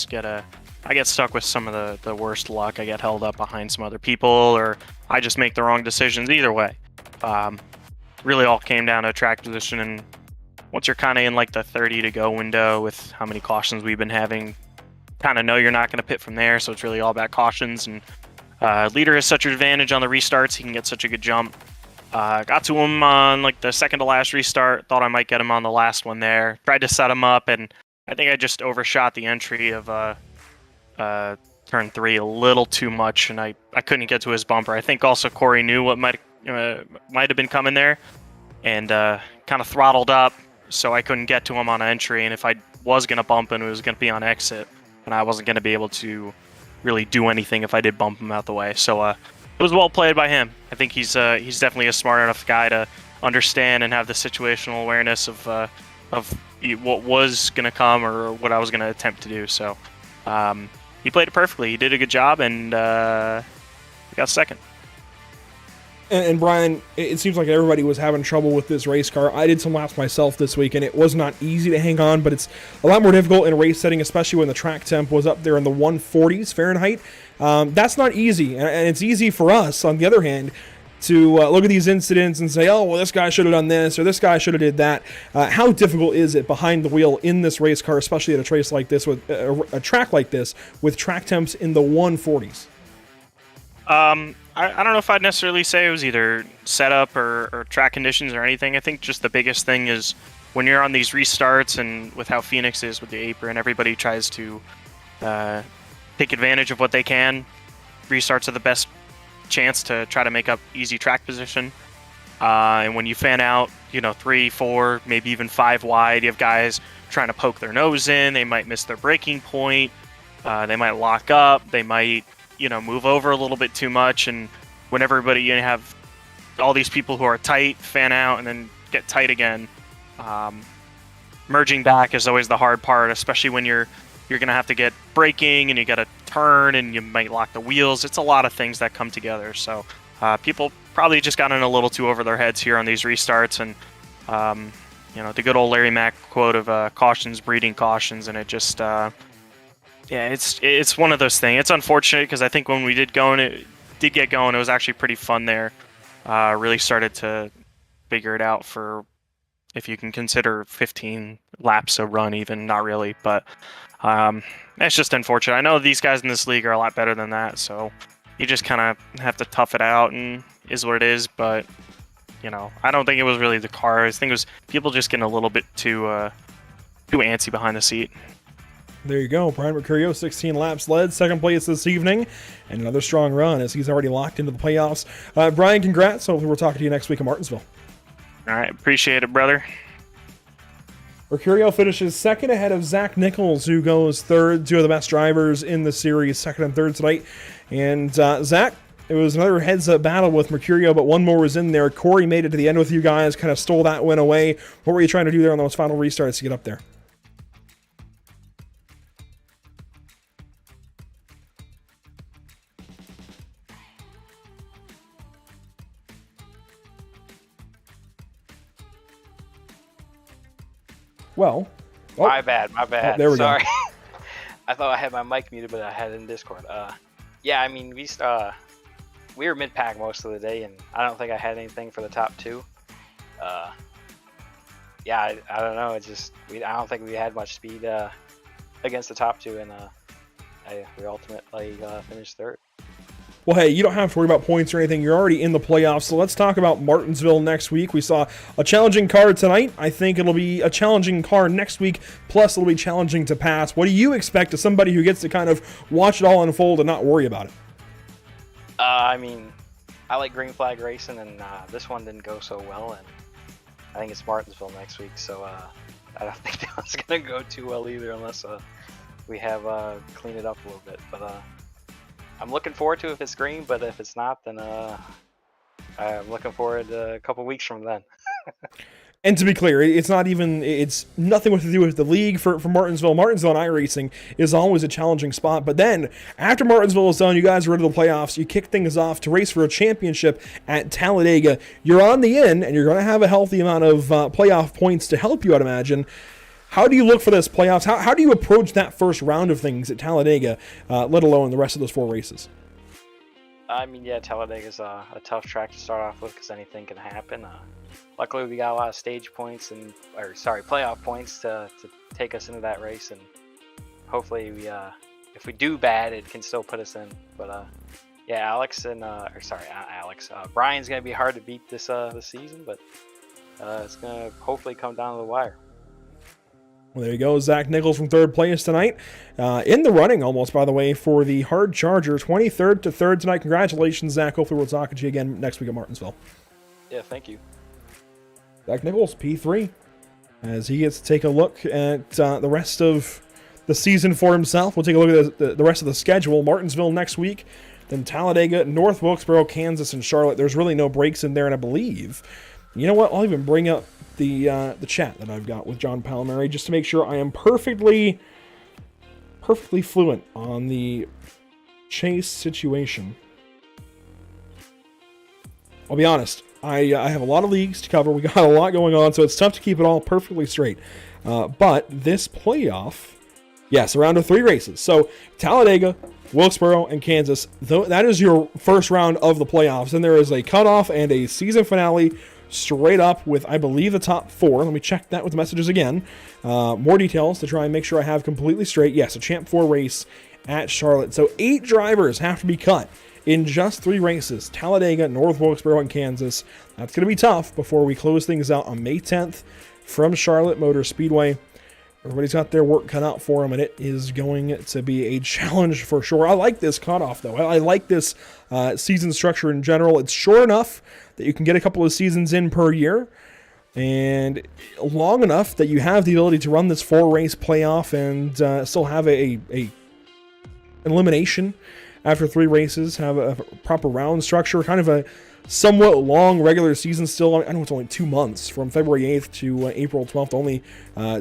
stuck with some of the worst luck. I get held up behind some other people, or I just make the wrong decisions. Either way, really all came down to track position, and once you're kind of in like the 30 to go window with how many cautions we've been having, kind of know you're not going to pit from there, so it's really all about cautions. And leader has such an advantage on the restarts. He can get such a good jump. Got to him on like the second to last restart. Thought I might get him on the last one there. Tried to set him up, and I think I just overshot the entry of turn 3 a little too much, and I couldn't get to his bumper. I think also Corey knew what might have been coming there, and kind of throttled up, so I couldn't get to him on entry. And if I was going to bump him, it was going to be on exit, and I wasn't going to be able to really do anything if I did bump him out the way. So it was well played by him. I think he's definitely a smart enough guy to understand and have the situational awareness of what was going to come or what I was going to attempt to do. So he played it perfectly. He did a good job, and he got second. And Brian, it seems like everybody was having trouble with this race car. I did some laps myself this week, and it was not easy to hang on, but it's a lot more difficult in race setting, especially when the track temp was up there in the 140s Fahrenheit. That's not easy, and it's easy for us, on the other hand, to look at these incidents and say, oh, well, this guy should have done this, or this guy should have did that. How difficult is it behind the wheel in this race car, especially at a track like this, with a track like this, with track temps in the 140s? I don't know if I'd necessarily say it was either setup or track conditions or anything. I think just the biggest thing is when you're on these restarts, and with how Phoenix is with the apron, everybody tries to take advantage of what they can. Restarts are the best chance to try to make up easy track position. And when you fan out, 3, 4, maybe even 5 wide, you have guys trying to poke their nose in. They might miss their braking point. They might lock up. They might move over a little bit too much, and when everybody, you have all these people who are tight, fan out, and then get tight again. Merging back is always the hard part, especially when you're gonna have to get braking and you gotta turn and you might lock the wheels. It's a lot of things that come together. So people probably just got in a little too over their heads here on these restarts, and the good old Larry Mack quote of cautions breeding cautions, and it just it's one of those things. It's unfortunate because I think when we did get going, it was actually pretty fun there. Really started to figure it out for, if you can consider 15 laps a run, even not really, but it's just unfortunate. I know these guys in this league are a lot better than that, so you just kind of have to tough it out, and is what it is. But I don't think it was really the car. I think it was people just getting a little bit too antsy behind the seat. There you go. Brian Mercurio, 16 laps led, second place this evening, and another strong run as he's already locked into the playoffs. Brian, congrats. Hopefully we'll talk to you next week in Martinsville. All right, appreciate it, brother. Mercurio finishes second ahead of Zach Nichols, who goes third. Two of the best drivers in the series, second and third tonight. And Zach, it was another heads-up battle with Mercurio, but one more was in there. Corey made it to the end with you guys, kind of stole that win away. What were you trying to do there on those final restarts to get up there? Well, my bad. Oh, there we Sorry. go. I thought I had my mic muted, but I had it in Discord. Yeah, I mean, we were mid-pack most of the day, and I don't think I had anything for the top two. Yeah, I don't know. It's just I don't think we had much speed against the top two, and we ultimately finished third. Well, hey, you don't have to worry about points or anything. You're already in the playoffs. So let's talk about Martinsville next week. We saw a challenging car tonight. I think it'll be a challenging car next week. Plus, it'll be challenging to pass. What do you expect as somebody who gets to kind of watch it all unfold and not worry about it? I mean, I like green flag racing, and this one didn't go so well. And I think it's Martinsville next week, so I don't think that one's going to go too well either unless we have cleaned it up a little bit. But I'm looking forward to it if it's green, but if it's not, then I'm looking forward to a couple weeks from then. And to be clear, it's nothing to do with the league for Martinsville. Martinsville and iRacing is always a challenging spot. But then, after Martinsville is done, you guys are into the playoffs. You kick things off to race for a championship at Talladega. You're on the in, and you're going to have a healthy amount of playoff points to help you, I'd imagine. How do you look for this playoffs? How do you approach that first round of things at Talladega, let alone the rest of those four races? I mean, yeah, Talladega's a tough track to start off with because anything can happen. Luckily, we got a lot of stage points playoff points to take us into that race, and hopefully, if we do bad, it can still put us in. But yeah, Brian's gonna be hard to beat this season, but it's gonna hopefully come down to the wire. Well, there you go. Zach Nichols from third place tonight. In the running almost, by the way, for the hard charger. 23rd to 3rd tonight. Congratulations, Zach. Hopefully we'll talk to you again next week at Martinsville. Yeah, thank you. Zach Nichols, P3, as he gets to take a look at the rest of the season for himself. We'll take a look at the rest of the schedule. Martinsville next week, then Talladega, North Wilkesboro, Kansas, and Charlotte. There's really no breaks in there, and I believe, you know what, I'll even bring up the chat that I've got with John Palmieri just to make sure I am perfectly fluent on the chase situation. I'll be honest, I have a lot of leagues to cover. We got a lot going on, so it's tough to keep it all perfectly straight. But this playoff, yes, a round of 3 races. So Talladega, Wilkesboro, and Kansas, that is your first round of the playoffs. And there is a cutoff and a season finale straight up with, I believe, the top 4. Let me check that with the messages again. More details to try and make sure I have completely straight. Yes, a Champ 4 race at Charlotte. So 8 drivers have to be cut in just 3 races. Talladega, North Wilkesboro, and Kansas. That's going to be tough before we close things out on May 10th from Charlotte Motor Speedway. Everybody's got their work cut out for them, and it is going to be a challenge for sure. I like this cutoff, though. I like this season structure in general. It's short enough that you can get a couple of seasons in per year, and long enough that you have the ability to run this 4-race playoff and still have a elimination after 3 races, have a proper round structure, kind of a somewhat long regular season still. I know it's only 2 months from February 8th to April 12th, only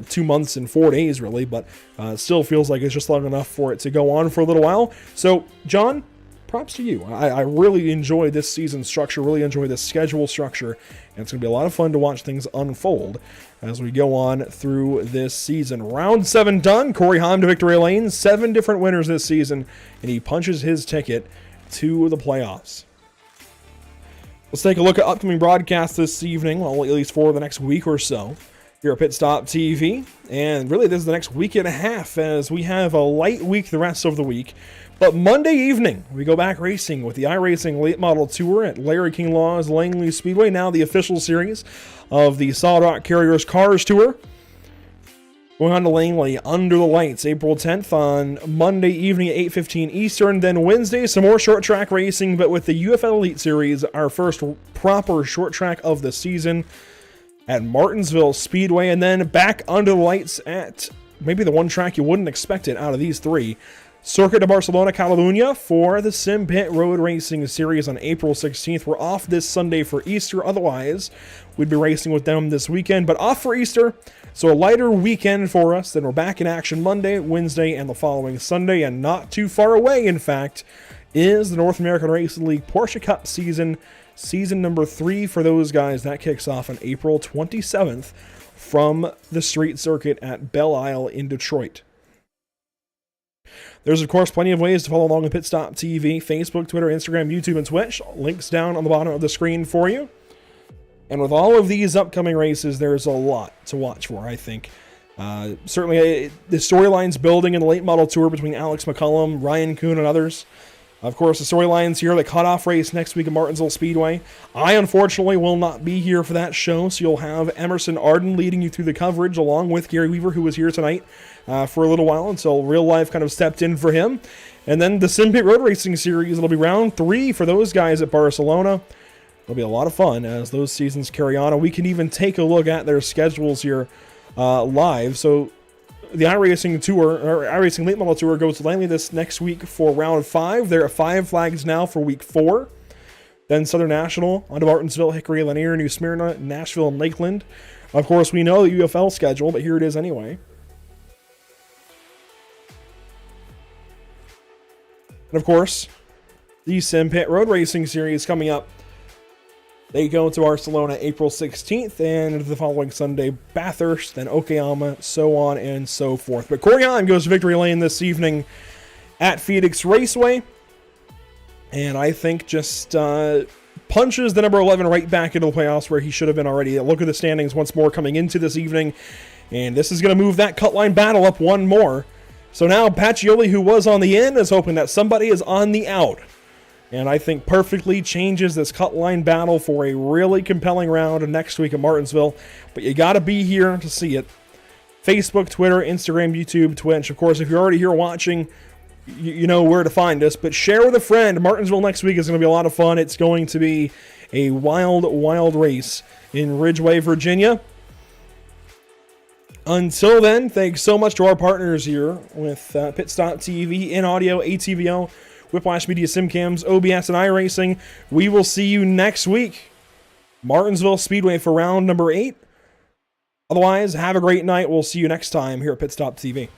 2 months and 4 days really, but still feels like it's just long enough for it to go on for a little while. So, John, props to you. I really enjoy this season structure, really enjoy this schedule structure, and it's going to be a lot of fun to watch things unfold as we go on through this season. Round 7 done. Corey Haim to victory lane. 7 different winners this season, and he punches his ticket to the playoffs. Let's take a look at upcoming broadcasts this evening, well, at least for the next week or so, here at Pit Stop TV. And really, this is the next week and a half, as we have a light week the rest of the week. But Monday evening, we go back racing with the iRacing Late Model Tour at Larry King Law's Langley Speedway, now the official series of the Solid Rock Carriers Cars Tour. Going on to Langley, Under the Lights, April 10th on Monday evening at 8:15 Eastern. Then Wednesday, some more short track racing, but with the UFL Elite Series, our first proper short track of the season at Martinsville Speedway. And then back under the lights at maybe the one track you wouldn't expect it out of these three, Circuit de Barcelona, Catalunya, for the Sim Pit Road Racing Series on April 16th. We're off this Sunday for Easter. Otherwise, we'd be racing with them this weekend, but off for Easter. So a lighter weekend for us. Then we're back in action Monday, Wednesday, and the following Sunday. And not too far away, in fact, is the North American Racing League Porsche Cup season number 3 for those guys. That kicks off on April 27th from the street circuit at Belle Isle in Detroit. There's, of course, plenty of ways to follow along with Pit Stop TV, Facebook, Twitter, Instagram, YouTube, and Twitch. Links down on the bottom of the screen for you. And with all of these upcoming races, there's a lot to watch for, I think. Certainly, the storylines building in the late model tour between Alex McCullum, Ryan Kuhn, and others. Of course, the storylines here, the cutoff race next week at Martinsville Speedway. I, unfortunately, will not be here for that show, so you'll have Emerson Arden leading you through the coverage, along with Gary Weaver, who was here tonight for a little while until real life kind of stepped in for him. And then the Sim Pit Road Racing Series, it'll be round 3 for those guys at Barcelona. It'll be a lot of fun as those seasons carry on, and we can even take a look at their schedules here live. So the iRacing Tour, or iRacing Late Model Tour, goes to Langley this next week for round 5. They're at 5 flags now for week 4. Then Southern National, onto Martinsville, Hickory, Lanier, New Smyrna, Nashville, and Lakeland. Of course, we know the UFL schedule, but here it is anyway. And of course, the Sim Pit Road Racing Series coming up. They go to Barcelona April 16th, and the following Sunday, Bathurst, then Okayama, so on and so forth. But Corey Heim goes to victory lane this evening at Phoenix Raceway, and I think just punches the number 11 right back into the playoffs where he should have been already. Look at the standings once more coming into this evening, and this is going to move that cut line battle up one more. So now Pacioli, who was on the in, is hoping that somebody is on the out. And I think perfectly changes this cut line battle for a really compelling round next week at Martinsville. But you got to be here to see it. Facebook, Twitter, Instagram, YouTube, Twitch. Of course, if you're already here watching, you know where to find us. But share with a friend. Martinsville next week is going to be a lot of fun. It's going to be a wild, wild race in Ridgeway, Virginia. Until then, thanks so much to our partners here with Pit Stop TV, In Audio, ATVO, Whiplash Media, SimCams, OBS, and iRacing. We will see you next week. Martinsville Speedway for round number 8. Otherwise, have a great night. We'll see you next time here at Pit Stop TV.